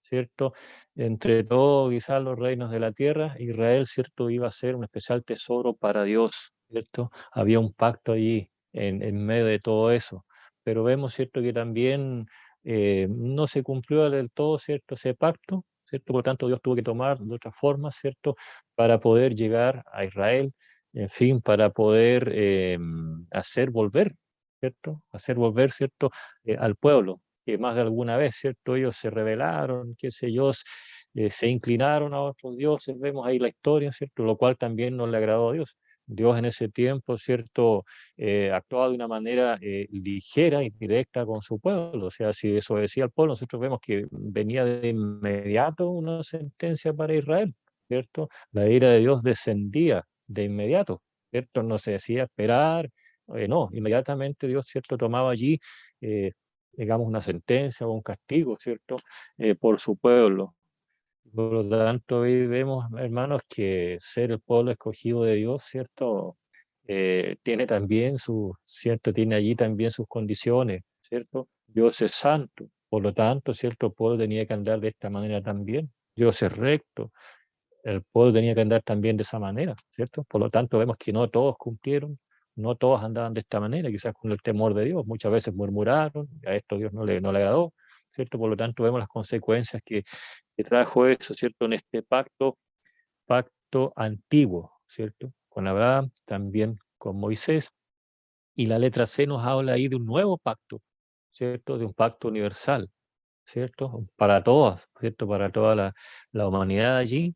¿cierto? Entre todos quizás los reinos de la tierra, Israel, ¿cierto? Iba a ser un especial tesoro para Dios, ¿cierto? Había un pacto allí en medio de todo eso. Pero vemos, ¿cierto? Que también no se cumplió del todo, ¿cierto? Ese pacto, ¿cierto? Por lo tanto, Dios tuvo que tomar de otras formas, ¿cierto? Para poder llegar a Israel, en fin, para poder hacer volver, ¿cierto? Hacer volver, ¿cierto? Al pueblo, que más de alguna vez, ¿cierto? Ellos se rebelaron, qué sé yo, se inclinaron a otros dioses, vemos ahí la historia, ¿cierto? Lo cual también no le agradó a Dios. Dios en ese tiempo, ¿cierto? Actuaba de una manera ligera y directa con su pueblo. O sea, si desobedecía al pueblo, nosotros vemos que venía de inmediato una sentencia para Israel, ¿cierto? La ira de Dios descendía de inmediato, ¿cierto? No se decía esperar, no, inmediatamente Dios, ¿cierto? Tomaba allí, digamos, una sentencia o un castigo, ¿cierto? Por su pueblo. Por lo tanto, hoy vemos, hermanos, que ser el pueblo escogido de Dios, ¿cierto? Tiene también ¿cierto? Tiene allí también sus condiciones, ¿cierto? Dios es santo, por lo tanto, ¿cierto? El pueblo tenía que andar de esta manera también. Dios es recto, el pueblo tenía que andar también de esa manera, ¿cierto? Por lo tanto, vemos que no todos cumplieron, no todos andaban de esta manera, quizás con el temor de Dios. Muchas veces murmuraron, a esto Dios no le agradó, ¿cierto? Por lo tanto, vemos las consecuencias que trajo eso, ¿cierto? En este pacto antiguo, ¿cierto? Con Abraham, también con Moisés. Y la letra C nos habla ahí de un nuevo pacto, ¿cierto? De un pacto universal, ¿cierto? Para todas, ¿cierto? Para toda la humanidad allí,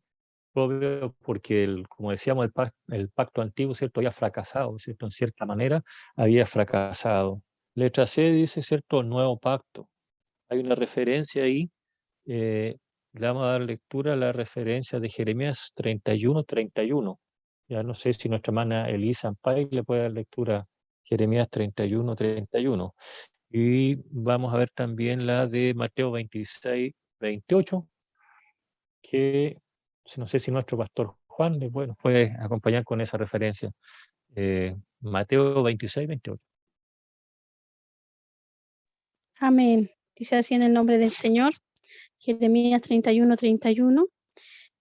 obvio, porque, como decíamos, el pacto antiguo, ¿cierto? Había fracasado, ¿cierto? En cierta manera, había fracasado. Letra C dice, ¿cierto? Nuevo pacto. Hay una referencia ahí, le vamos a dar lectura a la referencia de Jeremías 31:31. Ya no sé si nuestra hermana Elisa Ampay le puede dar lectura a Jeremías 31:31. Y vamos a ver también la de Mateo 26:28, que no sé si nuestro pastor Juan bueno, puede acompañar con esa referencia. Mateo 26:28. Amén. Dice así en el nombre del Señor, Jeremías 31:31.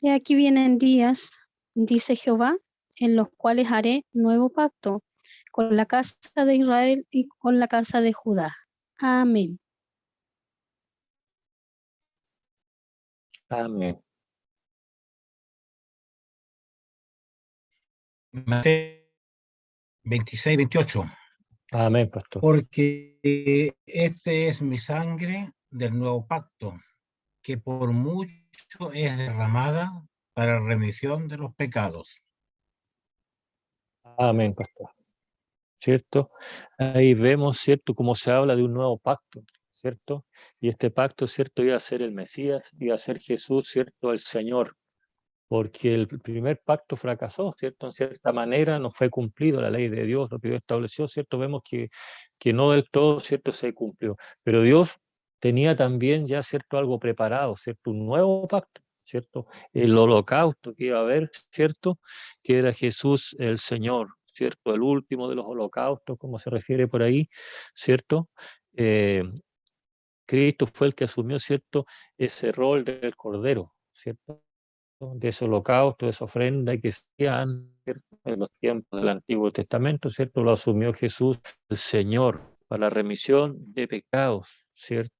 Y aquí vienen días, dice Jehová, en los cuales haré nuevo pacto con la casa de Israel y con la casa de Judá. Amén. Amén. Mateo 26:28. Amén, pastor. Porque este es mi sangre del nuevo pacto, que por mucho es derramada para remisión de los pecados. Amén, pastor. ¿Cierto? Ahí vemos, ¿cierto?, cómo se habla de un nuevo pacto, ¿cierto? Y este pacto, ¿cierto?, iba a ser el Mesías, iba a ser Jesús, ¿cierto?, el Señor, porque el primer pacto fracasó, ¿cierto? En cierta manera no fue cumplido la ley de Dios, lo que Dios estableció, ¿cierto? Vemos que no del todo, ¿cierto?, se cumplió. Pero Dios tenía también ya, ¿cierto?, algo preparado, ¿cierto? Un nuevo pacto, ¿cierto? El holocausto que iba a haber, ¿cierto?, que era Jesús el Señor, ¿cierto? El último de los holocaustos, como se refiere por ahí, ¿cierto? Cristo fue el que asumió, ¿cierto?, ese rol del Cordero, ¿cierto?, de ese holocausto, de esa ofrenda que se hacían en los tiempos del Antiguo Testamento, ¿cierto? Lo asumió Jesús, el Señor, para la remisión de pecados, ¿cierto?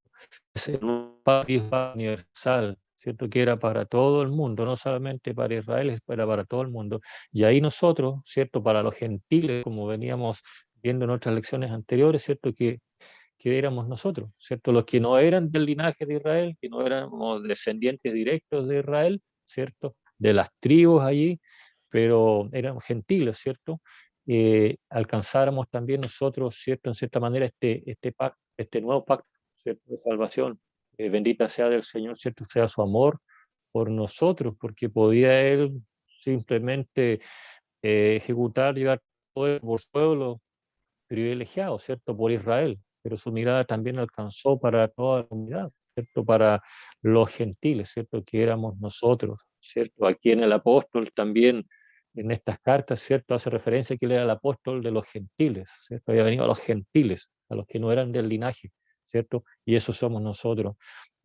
Es un pacto universal, ¿cierto? Que era para todo el mundo, no solamente para Israel, era para todo el mundo. Y ahí nosotros, ¿cierto? Para los gentiles, como veníamos viendo en otras lecciones anteriores, ¿cierto? Que éramos nosotros, ¿cierto? Los que no eran del linaje de Israel, que no éramos descendientes directos de Israel, ¿cierto? De las tribus allí, pero eran gentiles, ¿cierto? Alcanzáramos también nosotros, ¿cierto? En cierta manera este nuevo pacto, ¿cierto? De salvación. Bendita sea del Señor, ¿cierto? Sea su amor por nosotros, porque podía Él simplemente ejecutar, llevar poder por su pueblo privilegiado, ¿cierto? Por Israel, pero su mirada también alcanzó para toda la humanidad, ¿cierto? Para los gentiles, ¿cierto? Que éramos nosotros, ¿cierto? Aquí en el apóstol también, en estas cartas, ¿cierto? Hace referencia que él era el apóstol de los gentiles, ¿cierto? Había venido a los gentiles, a los que no eran del linaje, ¿cierto? Y eso somos nosotros.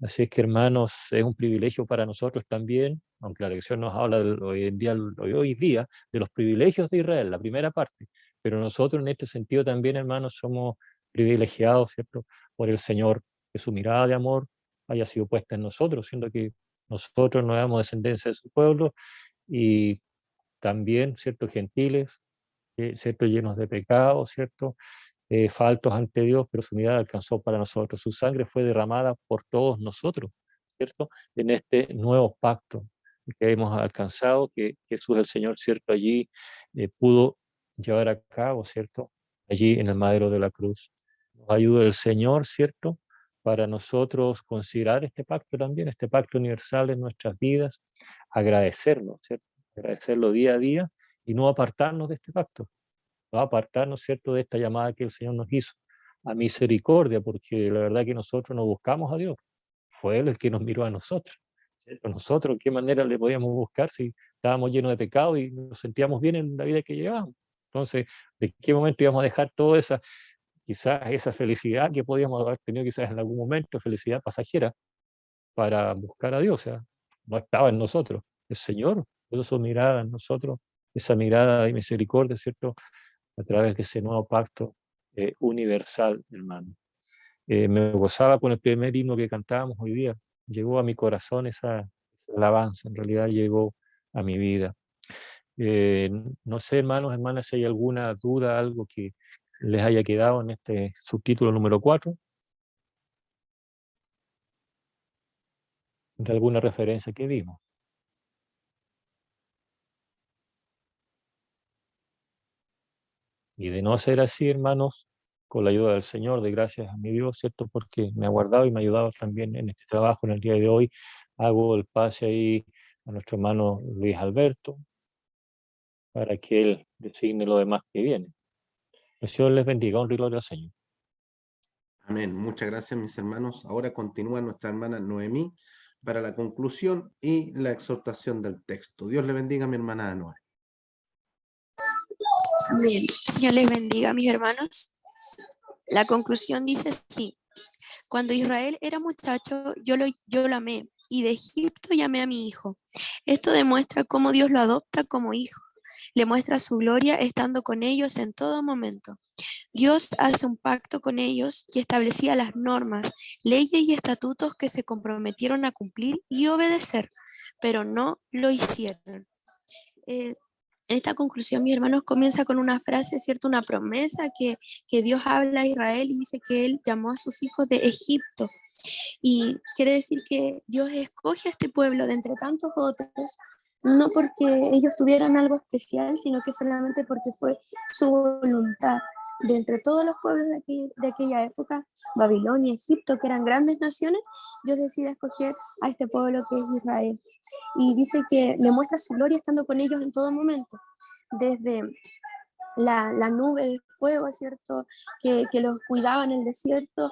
Así es que, hermanos, es un privilegio para nosotros también, aunque la lección nos habla hoy día de los privilegios de Israel, la primera parte, pero nosotros en este sentido también, hermanos, somos privilegiados, ¿cierto? Por el Señor, que su mirada de amor haya sido puesta en nosotros, siendo que nosotros no éramos descendencia de su pueblo y también, ¿cierto? Gentiles, ¿cierto? Llenos de pecado, ¿cierto? Faltos ante Dios, pero su mirada alcanzó para nosotros. Su sangre fue derramada por todos nosotros, ¿cierto? En este nuevo pacto que hemos alcanzado, que Jesús el Señor, ¿cierto? Allí pudo llevar a cabo, ¿cierto? Allí en el madero de la cruz. Nos ayuda el Señor, ¿cierto? Para nosotros considerar este pacto también, este pacto universal en nuestras vidas, agradecerlo, ¿cierto? Agradecerlo día a día y no apartarnos de este pacto, no apartarnos, ¿cierto? De esta llamada que el Señor nos hizo a misericordia, porque la verdad que nosotros no buscamos a Dios, fue Él el que nos miró a nosotros. ¿Cierto? Nosotros, ¿en qué manera le podíamos buscar si estábamos llenos de pecado y nos sentíamos bien en la vida que llevábamos? Entonces, ¿de qué momento íbamos a dejar toda esa, quizás esa felicidad que podíamos haber tenido quizás en algún momento, felicidad pasajera, para buscar a Dios? O sea, no estaba en nosotros, el Señor puso su mirada en nosotros, esa mirada de misericordia, ¿cierto? A través de ese nuevo pacto universal, hermano. Me gozaba con el primer himno que cantábamos hoy día. Llegó a mi corazón esa alabanza, en realidad llegó a mi vida. No sé, hermanos, hermanas, si hay alguna duda, algo que les haya quedado en este subtítulo número 4, de alguna referencia que vimos. Y de no ser así, hermanos, con la ayuda del Señor, de gracias a mi Dios, ¿cierto? Porque me ha guardado y me ha ayudado también en este trabajo en el día de hoy. Hago el pase ahí a nuestro hermano Luis Alberto, para que Él designe lo demás que viene. El Señor les bendiga, honra y gloria al Señor. Amén. Muchas gracias, mis hermanos. Ahora continúa nuestra hermana Noemí para la conclusión y la exhortación del texto. Dios le bendiga a mi hermana Noemí. Amén. Señor les bendiga, mis hermanos. La conclusión dice así: cuando Israel era muchacho, yo lo amé, y de Egipto llamé a mi hijo. Esto demuestra cómo Dios lo adopta como hijo. Le muestra su gloria estando con ellos en todo momento. Dios hace un pacto con ellos y establecía las normas, leyes y estatutos que se comprometieron a cumplir y obedecer, pero no lo hicieron. Esta conclusión, mis hermanos, comienza con una frase, ¿cierto? Una promesa que Dios habla a Israel y dice que Él llamó a sus hijos de Egipto. Y quiere decir que Dios escoge a este pueblo de entre tantos otros, no porque ellos tuvieran algo especial, sino que solamente porque fue su voluntad. De entre todos los pueblos de aquella época, Babilonia, Egipto, que eran grandes naciones, Dios decide escoger a este pueblo que es Israel. Y dice que le muestra su gloria estando con ellos en todo momento, desde la nube de fuego, ¿cierto? Que los cuidaba en el desierto,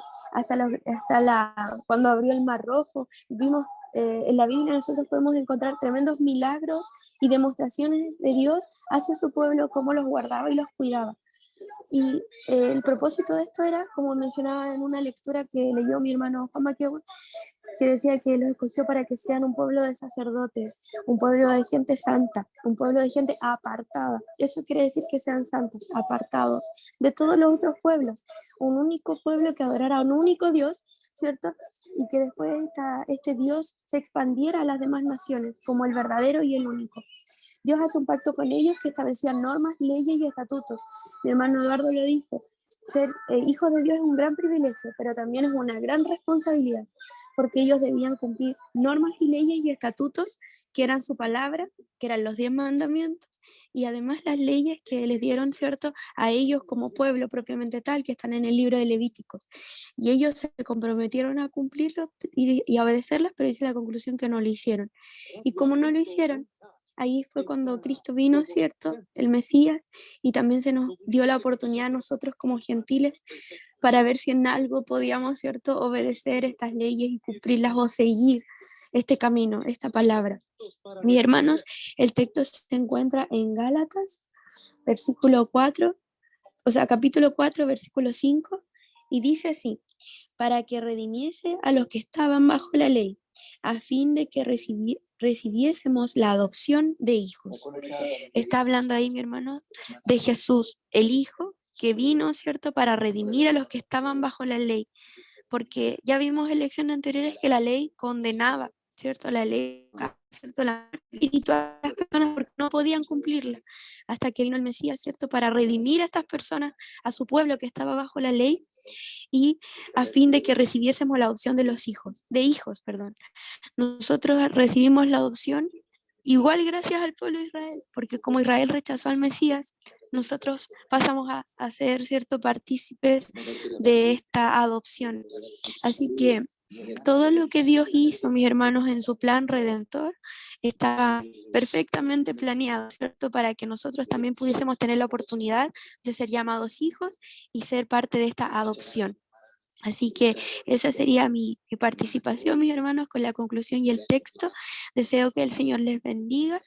cuando abrió el Mar Rojo. Vimos en la Biblia, nosotros podemos encontrar tremendos milagros y demostraciones de Dios hacia su pueblo, cómo los guardaba y los cuidaba. Y el propósito de esto era, como mencionaba en una lectura que leyó mi hermano Juan Maqueón, que decía que los escogió para que sean un pueblo de sacerdotes, un pueblo de gente santa, un pueblo de gente apartada. Eso quiere decir que sean santos, apartados de todos los otros pueblos, un único pueblo que adorara a un único Dios, ¿cierto? Y que después este Dios se expandiera a las demás naciones como el verdadero y el único. Dios hace un pacto con ellos que establecían normas, leyes y estatutos. Mi hermano Eduardo lo dijo: ser hijo de Dios es un gran privilegio, pero también es una gran responsabilidad, porque ellos debían cumplir normas y leyes y estatutos que eran su palabra, que eran los 10 mandamientos, y además las leyes que les dieron, ¿cierto?, a ellos como pueblo propiamente tal, que están en el libro de Levíticos. Y ellos se comprometieron a cumplirlo y a obedecerlas, pero dice la conclusión que no lo hicieron. Y como no lo hicieron, ahí fue cuando Cristo vino, ¿cierto?, el Mesías, y también se nos dio la oportunidad a nosotros como gentiles para ver si en algo podíamos, ¿cierto?, obedecer estas leyes y cumplirlas o seguir este camino, esta palabra. Mis hermanos, el texto se encuentra en Gálatas, versículo 4, o sea, capítulo 4, versículo 5, y dice así: para que redimiese a los que estaban bajo la ley, a fin de que recibiésemos la adopción de hijos. Está hablando ahí, mi hermano, de Jesús, el Hijo, que vino, ¿cierto?, para redimir a los que estaban bajo la ley, porque ya vimos en lecciones anteriores que la ley condenaba, ¿cierto?, la ley, ¿cierto?, la espiritual a las personas porque no podían cumplirla, hasta que vino el Mesías, ¿cierto?, para redimir a estas personas, a su pueblo que estaba bajo la ley, y a fin de que recibiésemos la adopción de hijos. Nosotros recibimos la adopción igual gracias al pueblo de Israel, porque como Israel rechazó al Mesías, nosotros pasamos a ser, ¿cierto?, partícipes de esta adopción. Así que todo lo que Dios hizo, mis hermanos, en su plan redentor, está perfectamente planeado, ¿cierto?, para que nosotros también pudiésemos tener la oportunidad de ser llamados hijos y ser parte de esta adopción. Así que esa sería mi participación, mis hermanos, con la conclusión y el texto. Deseo que el Señor les bendiga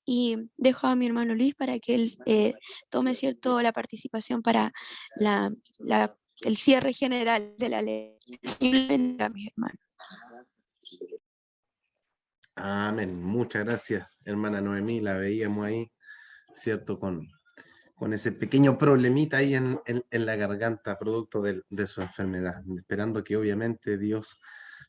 y dejo a mi hermano Luis para que él tome, ¿cierto?, la participación para el cierre general de la ley. El Señor les bendiga, mis hermanos. Amén. Muchas gracias, hermana Noemí. La veíamos ahí, ¿cierto? Con ese pequeño problemita ahí en la garganta, producto de su enfermedad, esperando que obviamente Dios,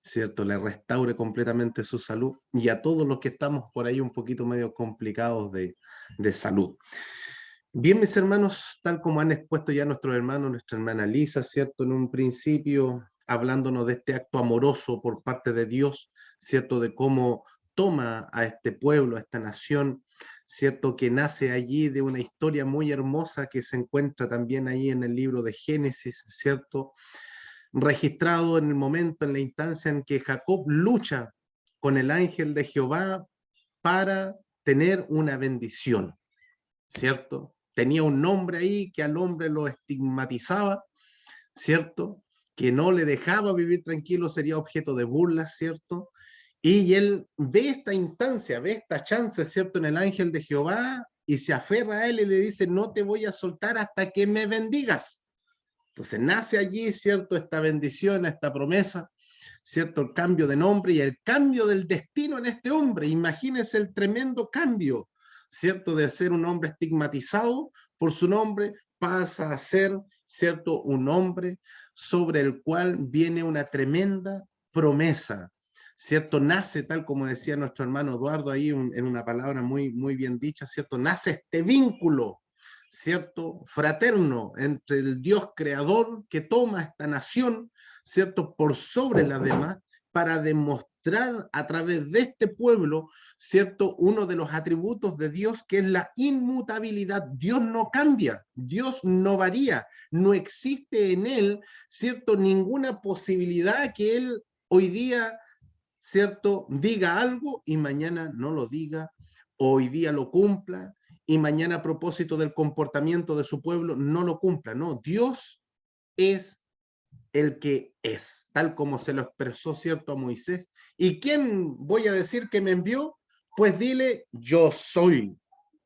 ¿cierto?, le restaure completamente su salud, y a todos los que estamos por ahí un poquito medio complicados de salud. Bien, mis hermanos, tal como han expuesto ya nuestros hermanos, nuestra hermana Lisa, ¿cierto?, en un principio, hablándonos de este acto amoroso por parte de Dios, ¿cierto?, de cómo toma a este pueblo, a esta nación, ¿cierto?, que nace allí de una historia muy hermosa que se encuentra también ahí en el libro de Génesis, ¿cierto?, registrado en el momento, en la instancia en que Jacob lucha con el ángel de Jehová para tener una bendición, ¿cierto? Tenía un nombre ahí que al hombre lo estigmatizaba, ¿cierto?, que no le dejaba vivir tranquilo, sería objeto de burla, ¿cierto? Y él ve esta instancia, ve esta chance, ¿cierto?, en el ángel de Jehová, y se aferra a él y le dice: no te voy a soltar hasta que me bendigas. Entonces nace allí, ¿cierto?, esta bendición, esta promesa, ¿cierto?, el cambio de nombre y el cambio del destino en este hombre. Imagínense el tremendo cambio, ¿cierto?, de ser un hombre estigmatizado por su nombre, pasa a ser, ¿cierto?, un hombre sobre el cual viene una tremenda promesa, ¿cierto? Nace, tal como decía nuestro hermano Eduardo ahí en una palabra muy, muy bien dicha, ¿cierto? Nace este vínculo, ¿cierto?, fraterno entre el Dios creador que toma esta nación, ¿cierto?, por sobre las demás, para demostrar a través de este pueblo, ¿cierto?, uno de los atributos de Dios, que es la inmutabilidad. Dios no cambia, Dios no varía, no existe en él, ¿cierto?, ninguna posibilidad que él hoy día, ¿cierto?, diga algo y mañana no lo diga, hoy día lo cumpla y mañana, a propósito del comportamiento de su pueblo, no lo cumpla. No, Dios es el que es, tal como se lo expresó, ¿cierto?, a Moisés. ¿Y quién voy a decir que me envió? Pues dile: yo soy.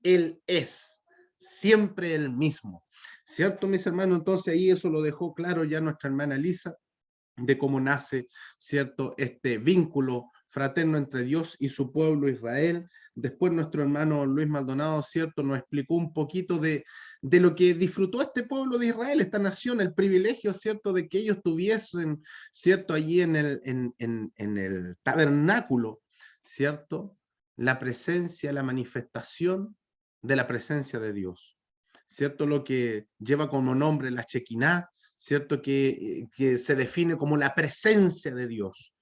Él es siempre el mismo, ¿cierto, mis hermanos? Entonces ahí eso lo dejó claro ya nuestra hermana Lisa, de cómo nace, ¿cierto?, este vínculo fraterno entre Dios y su pueblo Israel. Después nuestro hermano Luis Maldonado, ¿cierto?, nos explicó un poquito de lo que disfrutó este pueblo de Israel, esta nación, el privilegio, ¿cierto?, de que ellos tuviesen, ¿cierto?, allí en el tabernáculo, ¿cierto?, la presencia, la manifestación de la presencia de Dios, ¿cierto?, lo que lleva como nombre la Shekinah, ¿cierto?, que se define como la presencia de Dios,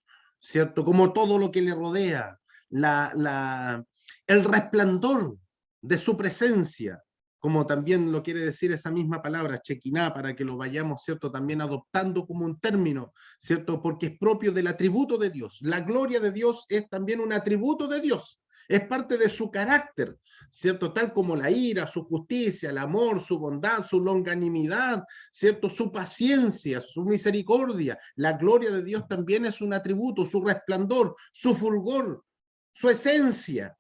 ¿cierto? Como todo lo que le rodea, el resplandor de su presencia, como también lo quiere decir esa misma palabra, Shekinah, para que lo vayamos, ¿cierto?, también adoptando como un término, ¿cierto?, porque es propio del atributo de Dios. La gloria de Dios es también un atributo de Dios, es parte de su carácter, ¿cierto?, tal como la ira, su justicia, el amor, su bondad, su longanimidad, ¿cierto?, su paciencia, su misericordia. La gloria de Dios también es un atributo, su resplandor, su fulgor, su esencia,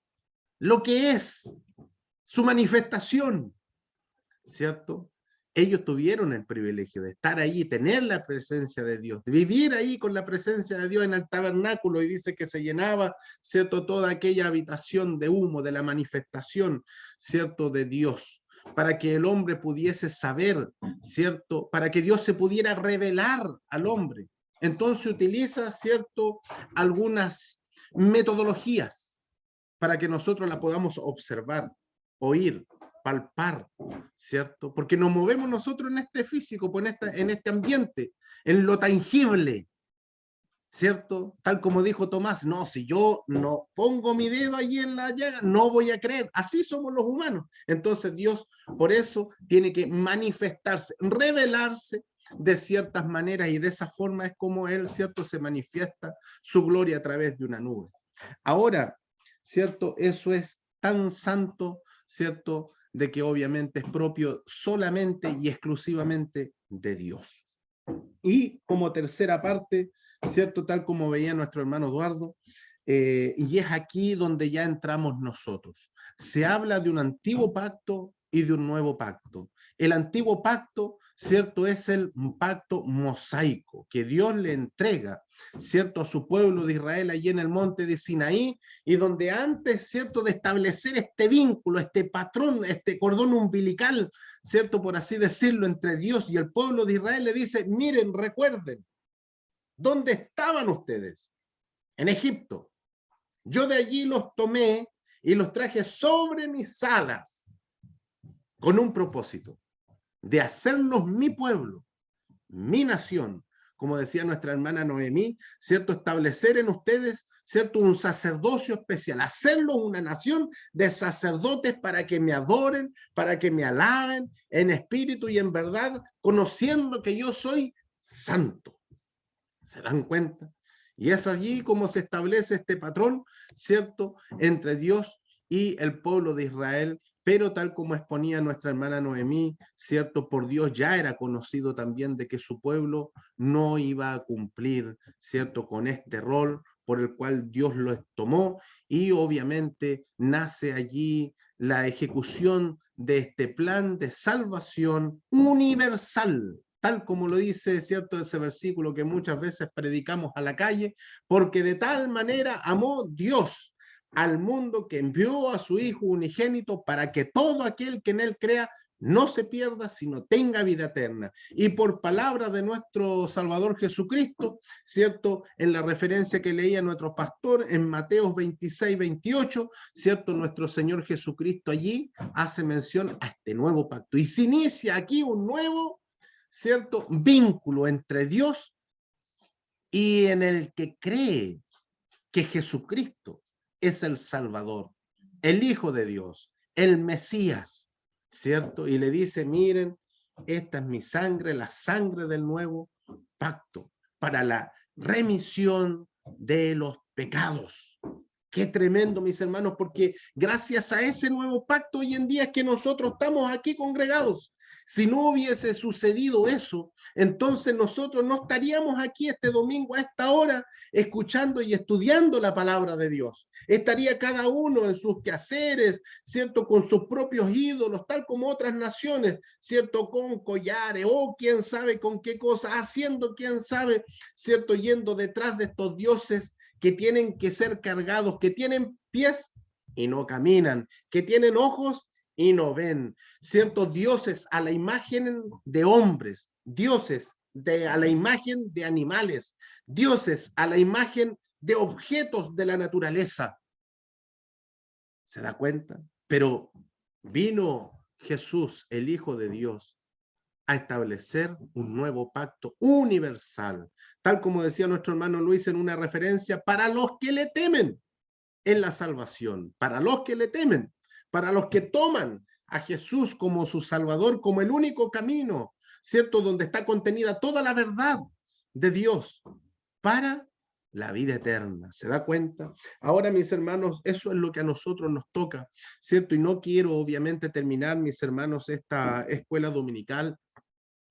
lo que es, su manifestación, ¿cierto? Ellos tuvieron el privilegio de estar ahí, tener la presencia de Dios, de vivir ahí con la presencia de Dios en el tabernáculo, y dice que se llenaba, ¿cierto?, toda aquella habitación de humo, de la manifestación, ¿cierto?, de Dios, para que el hombre pudiese saber, ¿cierto?, para que Dios se pudiera revelar al hombre. Entonces utiliza, ¿cierto?, algunas metodologías para que nosotros la podamos observar, oír, palpar, ¿cierto? Porque nos movemos nosotros en este físico, en este ambiente, en lo tangible, ¿cierto? Tal como dijo Tomás, no, si yo no pongo mi dedo allí en la llaga, no voy a creer. Así somos los humanos. Entonces Dios, por eso, tiene que manifestarse, revelarse de ciertas maneras, y de esa forma es como Él, ¿cierto?, se manifiesta su gloria a través de una nube. Ahora, ¿cierto? Eso es tan santo, ¿cierto?, de que obviamente es propio solamente y exclusivamente de Dios. Y como tercera parte, ¿cierto?, tal como veía nuestro hermano Eduardo, y es aquí donde ya entramos nosotros. Se habla de un antiguo pacto y de un nuevo pacto. El antiguo pacto, ¿cierto?, es el pacto mosaico que Dios le entrega, ¿cierto?, a su pueblo de Israel allí en el monte de Sinaí, y donde antes, ¿cierto?, de establecer este vínculo, este patrón, este cordón umbilical, ¿cierto?, por así decirlo, entre Dios y el pueblo de Israel, le dice, miren, recuerden, ¿dónde estaban ustedes? En Egipto. Yo de allí los tomé y los traje sobre mis alas con un propósito, de hacerlos mi pueblo, mi nación, como decía nuestra hermana Noemí, ¿cierto?, establecer en ustedes, ¿cierto?, un sacerdocio especial, hacerlos una nación de sacerdotes para que me adoren, para que me alaben en espíritu y en verdad, conociendo que yo soy santo. ¿Se dan cuenta? Y es allí como se establece este patrón, ¿cierto?, entre Dios y el pueblo de Israel. Pero tal como exponía nuestra hermana Noemí, ¿cierto?, por Dios ya era conocido también de que su pueblo no iba a cumplir, ¿cierto?, con este rol por el cual Dios lo tomó, y obviamente nace allí la ejecución de este plan de salvación universal, tal como lo dice, ¿cierto?, ese versículo que muchas veces predicamos a la calle, porque de tal manera amó Dios al mundo que envió a su Hijo unigénito para que todo aquel que en él crea no se pierda, sino tenga vida eterna. Y por palabra de nuestro Salvador Jesucristo, ¿cierto?, en la referencia que leía nuestro pastor en Mateo 26, 28, ¿cierto?, nuestro Señor Jesucristo allí hace mención a este nuevo pacto. Y se inicia aquí un nuevo, ¿cierto?, vínculo entre Dios y en el que cree que Jesucristo es el Salvador, el Hijo de Dios, el Mesías, ¿cierto? Y le dice, miren, esta es mi sangre, la sangre del nuevo pacto, para la remisión de los pecados. Qué tremendo, mis hermanos, porque gracias a ese nuevo pacto hoy en día es que nosotros estamos aquí congregados. Si no hubiese sucedido eso, entonces nosotros no estaríamos aquí este domingo a esta hora escuchando y estudiando la palabra de Dios. Estaría cada uno en sus quehaceres, ¿cierto?, con sus propios ídolos, tal como otras naciones, ¿cierto?, con collares o quién sabe con qué cosa, haciendo quién sabe, ¿cierto?, yendo detrás de estos dioses que tienen que ser cargados, que tienen pies y no caminan, que tienen ojos y no ven, ciertos dioses a la imagen de hombres, dioses a la imagen de animales, dioses a la imagen de objetos de la naturaleza. ¿Se da cuenta? Pero vino Jesús, el Hijo de Dios, a establecer un nuevo pacto universal, tal como decía nuestro hermano Luis en una referencia, para los que le temen en la salvación, para los que le temen, para los que toman a Jesús como su Salvador, como el único camino, ¿cierto? Donde está contenida toda la verdad de Dios para la vida eterna. ¿Se da cuenta? Ahora, mis hermanos, eso es lo que a nosotros nos toca, ¿cierto? Y no quiero, obviamente, terminar, mis hermanos, esta escuela dominical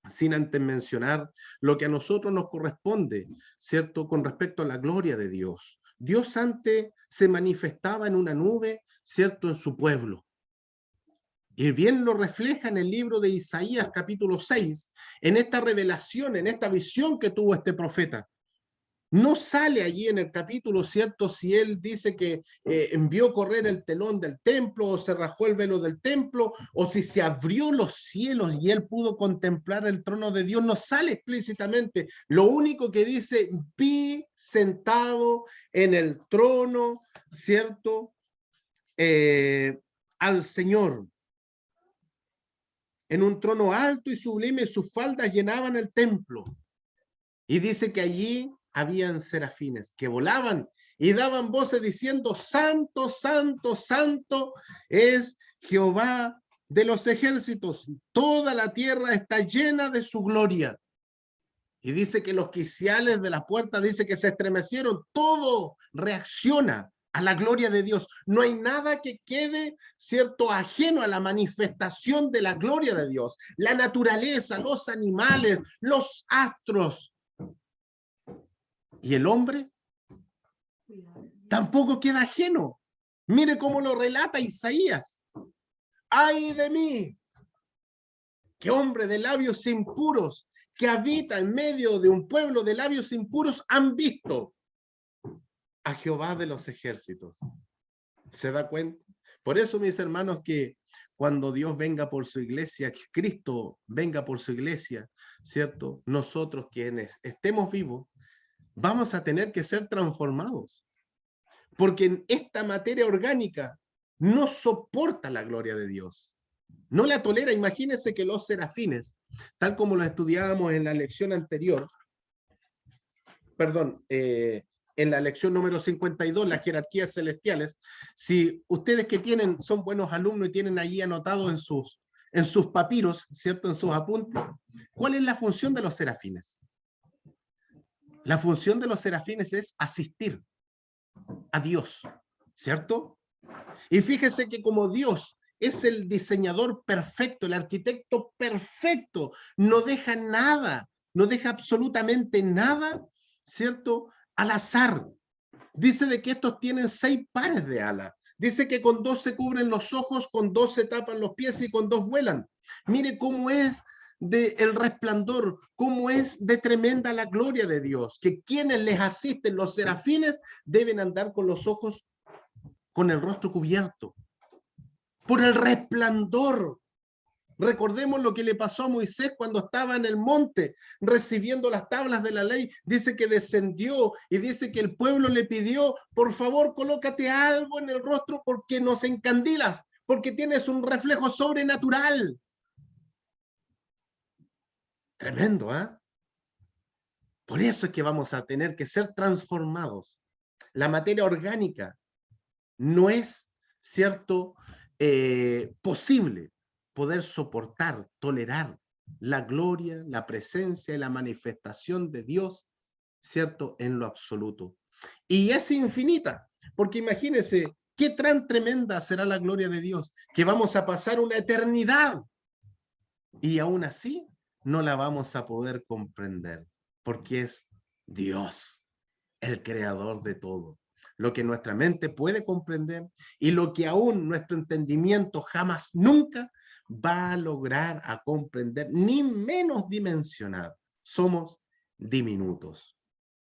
sin antes mencionar lo que a nosotros nos corresponde, ¿cierto? Con respecto a la gloria de Dios. Dios antes se manifestaba en una nube, ¿cierto? En su pueblo. Y bien lo refleja en el libro de Isaías capítulo 6, en esta revelación, en esta visión que tuvo este profeta. No sale allí en el capítulo, ¿cierto? Si él dice que envió correr el telón del templo, o se rajó el velo del templo, o si se abrió los cielos y él pudo contemplar el trono de Dios, no sale explícitamente. Lo único que dice, vi sentado en el trono, ¿cierto? Al Señor. En un trono alto y sublime, sus faldas llenaban el templo. Y dice que allí habían serafines que volaban y daban voces diciendo, santo, santo, santo es Jehová de los ejércitos. Toda la tierra está llena de su gloria. Y dice que los quiciales de la puerta, dice que se estremecieron. Todo reacciona a la gloria de Dios. No hay nada que quede, ¿cierto?, ajeno a la manifestación de la gloria de Dios. La naturaleza, los animales, los astros. Y el hombre tampoco queda ajeno. Mire cómo lo relata Isaías. ¡Ay de mí! Que hombre de labios impuros, que habita en medio de un pueblo de labios impuros, han visto a Jehová de los ejércitos. ¿Se da cuenta? Por eso, mis hermanos, que cuando Dios venga por su iglesia, que Cristo venga por su iglesia, ¿cierto? Nosotros quienes estemos vivos, vamos a tener que ser transformados. Porque en esta materia orgánica no soporta la gloria de Dios. No la tolera. Imagínense que los serafines, tal como lo estudiábamos en la lección anterior, perdón, en la lección número 52, las jerarquías celestiales, si ustedes que tienen, son buenos alumnos y tienen ahí anotado en sus papiros, ¿cierto? En sus apuntes, ¿cuál es la función de los serafines? La función de los serafines es asistir a Dios, ¿cierto? Y fíjese que como Dios es el diseñador perfecto, el arquitecto perfecto, no deja nada, no deja absolutamente nada, ¿cierto?, al azar. Dice de que estos tienen 6 pares de alas. Dice que con 2 se cubren los ojos, con 2 se tapan los pies y con 2 vuelan. Mire cómo es de el resplandor, cómo es de tremenda la gloria de Dios, que quienes les asisten, los serafines, deben andar con los ojos, con el rostro cubierto, por el resplandor. Recordemos lo que le pasó a Moisés cuando estaba en el monte recibiendo las tablas de la ley. Dice que descendió y dice que el pueblo le pidió, por favor, colócate algo en el rostro porque nos encandilas, porque tienes un reflejo sobrenatural. Tremendo, ¿eh? Por eso es que vamos a tener que ser transformados. La materia orgánica no es, ¿cierto?, posible poder soportar, tolerar la gloria, la presencia y la manifestación de Dios, ¿cierto?, en lo absoluto. Y es infinita, porque imagínense qué tan tremenda será la gloria de Dios, que vamos a pasar una eternidad y aún así no la vamos a poder comprender, porque es Dios, el creador de todo. Lo que nuestra mente puede comprender y lo que aún nuestro entendimiento jamás, nunca va a lograr a comprender, ni menos dimensionar. Somos diminutos.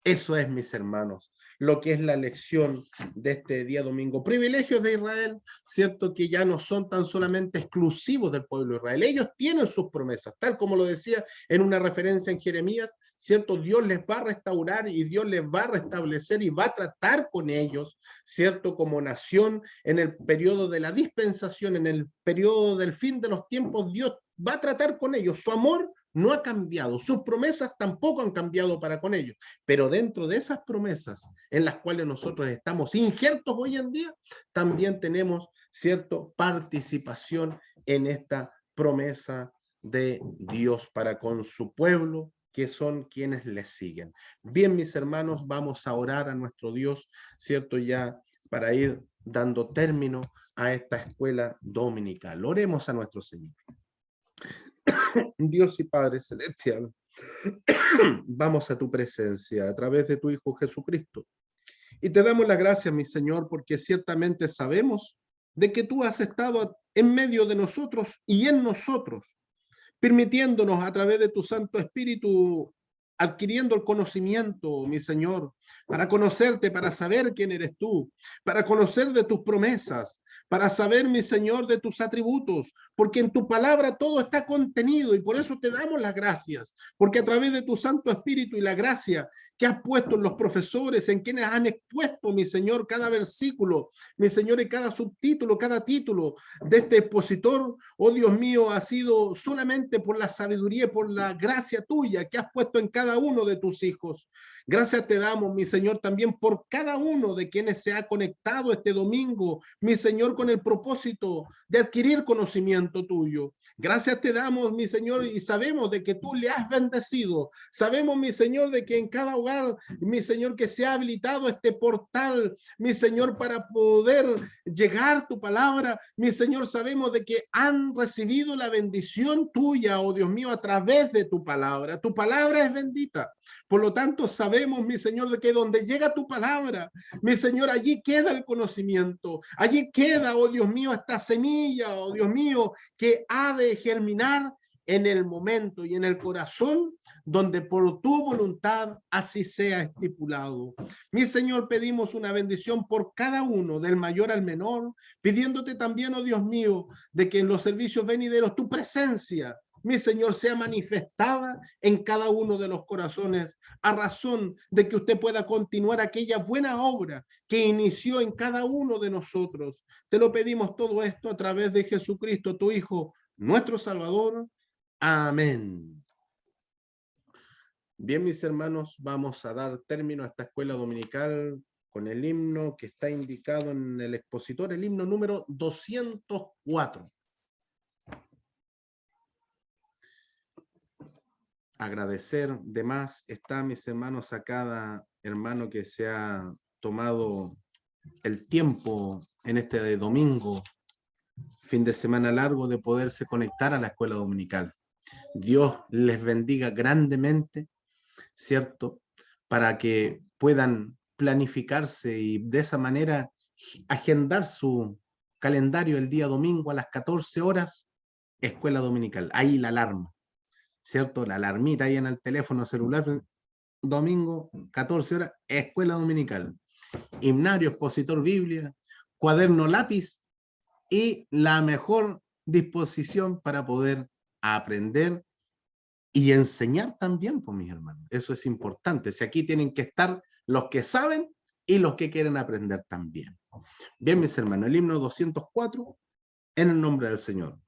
Eso es, mis hermanos, lo que es la lección de este día domingo. Privilegios de Israel, cierto que ya no son tan solamente exclusivos del pueblo de Israel. Ellos tienen sus promesas, tal como lo decía en una referencia en Jeremías, cierto, Dios les va a restaurar y Dios les va a restablecer y va a tratar con ellos, cierto, como nación en el periodo de la dispensación, en el periodo del fin de los tiempos. Dios va a tratar con ellos. Su amor no ha cambiado, sus promesas tampoco han cambiado para con ellos, pero dentro de esas promesas en las cuales nosotros estamos injertos hoy en día, también tenemos cierta participación en esta promesa de Dios para con su pueblo, que son quienes le siguen. Bien, mis hermanos, vamos a orar a nuestro Dios, cierto, ya para ir dando término a esta escuela dominical. Oremos a nuestro Señor. Dios y Padre Celestial, vamos a tu presencia a través de tu Hijo Jesucristo. Y te damos las gracias, mi Señor, porque ciertamente sabemos de que tú has estado en medio de nosotros y en nosotros, permitiéndonos a través de tu Santo Espíritu, adquiriendo el conocimiento, mi Señor, para conocerte, para saber quién eres tú, para conocer de tus promesas, para saber, mi Señor, de tus atributos, porque en tu palabra todo está contenido y por eso te damos las gracias, porque a través de tu Santo Espíritu y la gracia que has puesto en los profesores, en quienes han expuesto, mi Señor, cada versículo, mi Señor, y cada subtítulo, cada título de este expositor, oh Dios mío, ha sido solamente por la sabiduría y por la gracia tuya que has puesto en cada uno de tus hijos. Gracias te damos, mi Señor, también por cada uno de quienes se ha conectado este domingo, mi Señor, con el propósito de adquirir conocimiento tuyo. Gracias te damos, mi Señor, y sabemos de que tú le has bendecido. Sabemos, mi Señor, de que en cada hogar, mi Señor, que se ha habilitado este portal, mi Señor, para poder llegar tu palabra, mi Señor, sabemos de que han recibido la bendición tuya, oh Dios mío, a través de tu palabra. Tu palabra es bendita. Por lo tanto, sabemos, mi Señor, de que donde llega tu palabra, mi Señor, allí queda el conocimiento, allí queda, oh Dios mío, esta semilla, oh Dios mío, que ha de germinar en el momento y en el corazón donde por tu voluntad así sea estipulado. Mi Señor, pedimos una bendición por cada uno, del mayor al menor, pidiéndote también, oh Dios mío, de que en los servicios venideros tu presencia, mi Señor, sea manifestada en cada uno de los corazones, a razón de que usted pueda continuar aquella buena obra que inició en cada uno de nosotros. Te lo pedimos todo esto a través de Jesucristo, tu Hijo, nuestro Salvador. Amén. Bien, mis hermanos, vamos a dar término a esta escuela dominical con el himno que está indicado en el expositor, el himno número 204. Agradecer de más está, mis hermanos, a cada hermano que se ha tomado el tiempo en este domingo, fin de semana largo, de poderse conectar a la escuela dominical. Dios les bendiga grandemente, ¿cierto? Para que puedan planificarse y de esa manera agendar su calendario el día domingo a las 14 horas, escuela dominical. Ahí la alarma, ¿cierto? La alarmita ahí en el teléfono celular, domingo, 14 horas, escuela dominical. Himnario, expositor, Biblia, cuaderno, lápiz y la mejor disposición para poder aprender y enseñar también, pues, mis hermanos. Eso es importante. Si aquí tienen que estar los que saben y los que quieren aprender también. Bien, mis hermanos, el himno 204, en el nombre del Señor.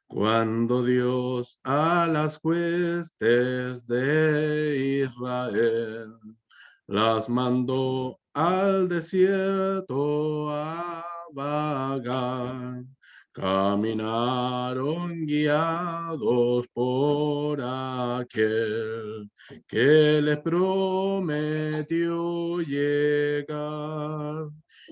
Cuando Dios a las huestes de Israel las mandó al desierto a vagar, caminaron guiados por aquel que les prometió llegar,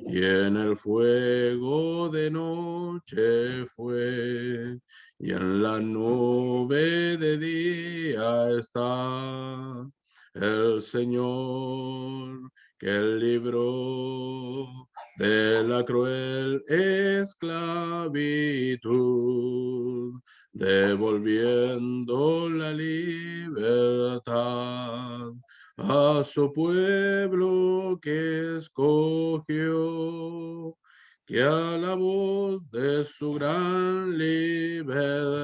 y en el fuego de noche fue, y en la nube de día está el Señor, que libró de la cruel esclavitud, devolviendo la libertad a su pueblo que escogió, que a la voz de su gran libertador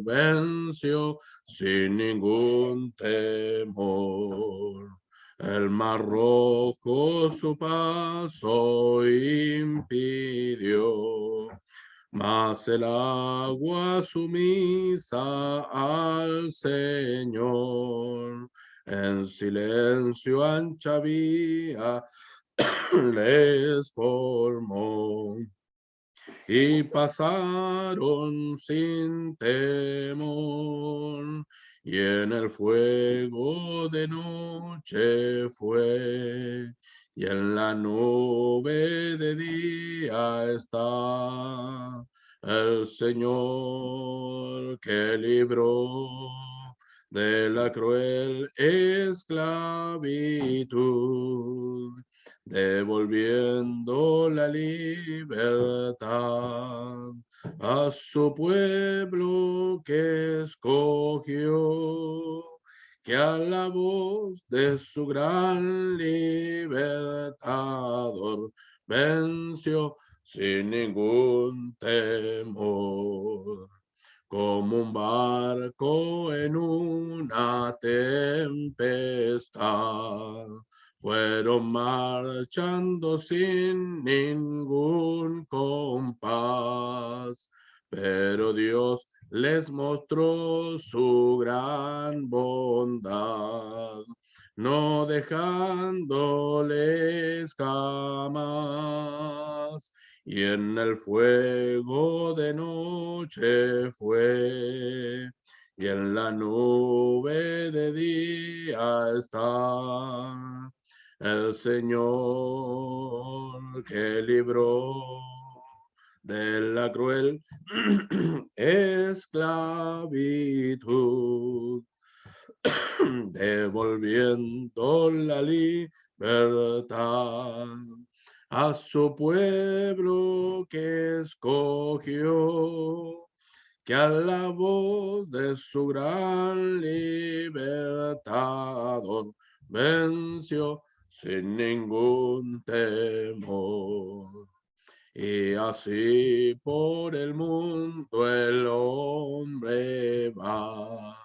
venció sin ningún temor. El mar rojo su paso impidió, mas el agua sumisa al Señor en silencio ancha vía les formó y pasaron sin temor, y en el fuego de noche fue, y en la nube de día está el Señor que libró de la cruel esclavitud, devolviendo la libertad a su pueblo que escogió, que a la voz de su gran libertador venció sin ningún temor. Como un barco en una tempestad, fueron marchando sin ningún compás, pero Dios les mostró su gran bondad, no dejándoles jamás. Y en el fuego de noche fue, y en la nube de día está el Señor que libró de la cruel esclavitud, devolviendo la libertad a su pueblo que escogió, que a la voz de su gran libertador venció sin ningún temor. Y así por el mundo el hombre va,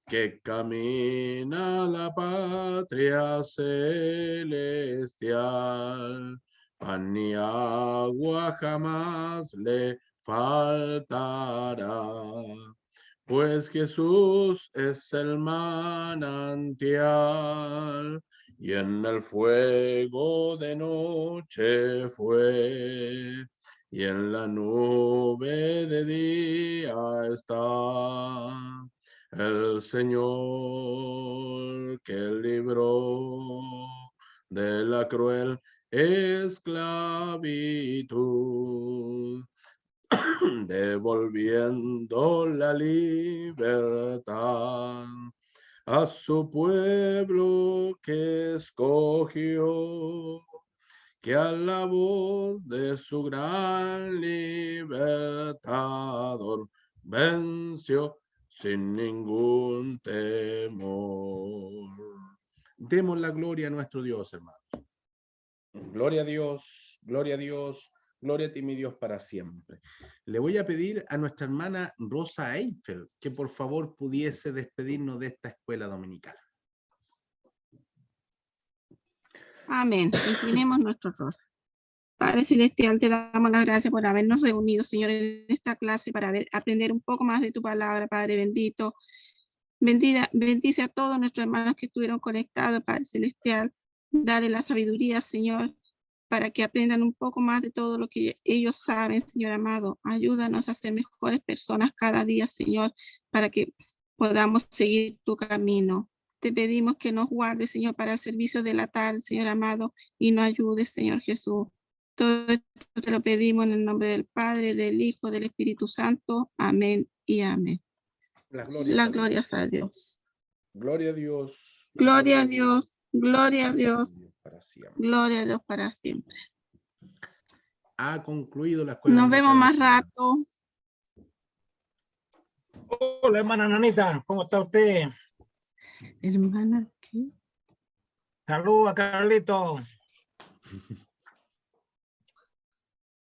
que camina a la patria celestial. Pan ni agua jamás le faltará, pues Jesús es el manantial, y en el fuego de noche fue, y en la nube de día está el Señor que libró de la cruel esclavitud, devolviendo la libertad a su pueblo que escogió, que a la voz de su gran libertador venció sin ningún temor. Demos la gloria a nuestro Dios, hermanos. Gloria a Dios, gloria a Dios, gloria a ti, mi Dios, para siempre. Le voy a pedir a nuestra hermana Rosa Eiffel que por favor pudiese despedirnos de esta escuela dominical. Amén. Inclinemos nuestro rostro. Padre Celestial, te damos las gracias por habernos reunido, Señor, en esta clase para aprender un poco más de tu palabra, Padre bendito. Bendice a todos nuestros hermanos que estuvieron conectados, Padre Celestial. Dale la sabiduría, Señor, para que aprendan un poco más de todo lo que ellos saben, Señor amado. Ayúdanos a ser mejores personas cada día, Señor, para que podamos seguir tu camino. Te pedimos que nos guardes, Señor, para el servicio de la tarde, Señor amado, y nos ayudes, Señor Jesús. Todo esto te lo pedimos en el nombre del Padre, del Hijo, del Espíritu Santo. Amén y amén. Las glorias a Dios. Gloria a Dios. Gloria a Dios. Gloria a Dios. Gloria a Dios para siempre. Ha concluido la escuela. Nos vemos más rato. Hola, hermana Nanita, ¿cómo está usted? Hermana, ¿qué? Saludos a Carlito.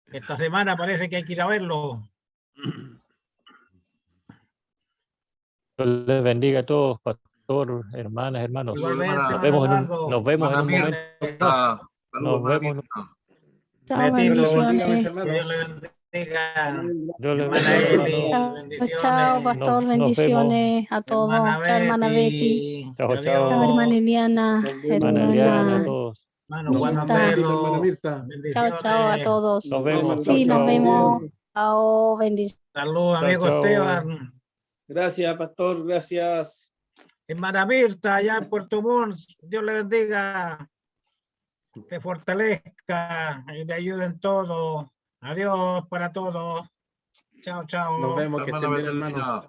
Esta semana parece que hay que ir a verlo. Dios les bendiga a todos, pastor, hermanas, hermanos. Igualmente, hermana- Nos vemos en un, Eduardo. nos vemos en un Hermana momento Mirta, más. saludos, Nos hermana vemos. Mirta. Chao, Betito, Dios les bendiga, mis bendiciones. que Dios le hermanos. bendiga. Dios les Hermana bendiga, Eli, hermano. Chao, bendiciones. pastor, Nos vemos. bendiciones a todos. Hermana Chao, hermana Betty. Betty. Chao, Adiós. Chao, hermana Eliana, Nos vemos, Hermana Eliana, a hermana todos. Hermano Juan Dios les Mirta. bendiga, hermana Otero. Mirta. Chao, Bendiciones. chao a todos. Nos vemos. Sí, Chao, nos chao. vemos. Chao, bendiciones. Saludos, Chao, amigo chao. Esteban. Gracias, pastor. Gracias. Hermana Mirta, allá en Puerto Montt. Dios le bendiga. Te fortalezca y le ayude en todo. Adiós para todos. Chao, chao. Nos vemos, que Hermana estén bien, Betty, hermanos.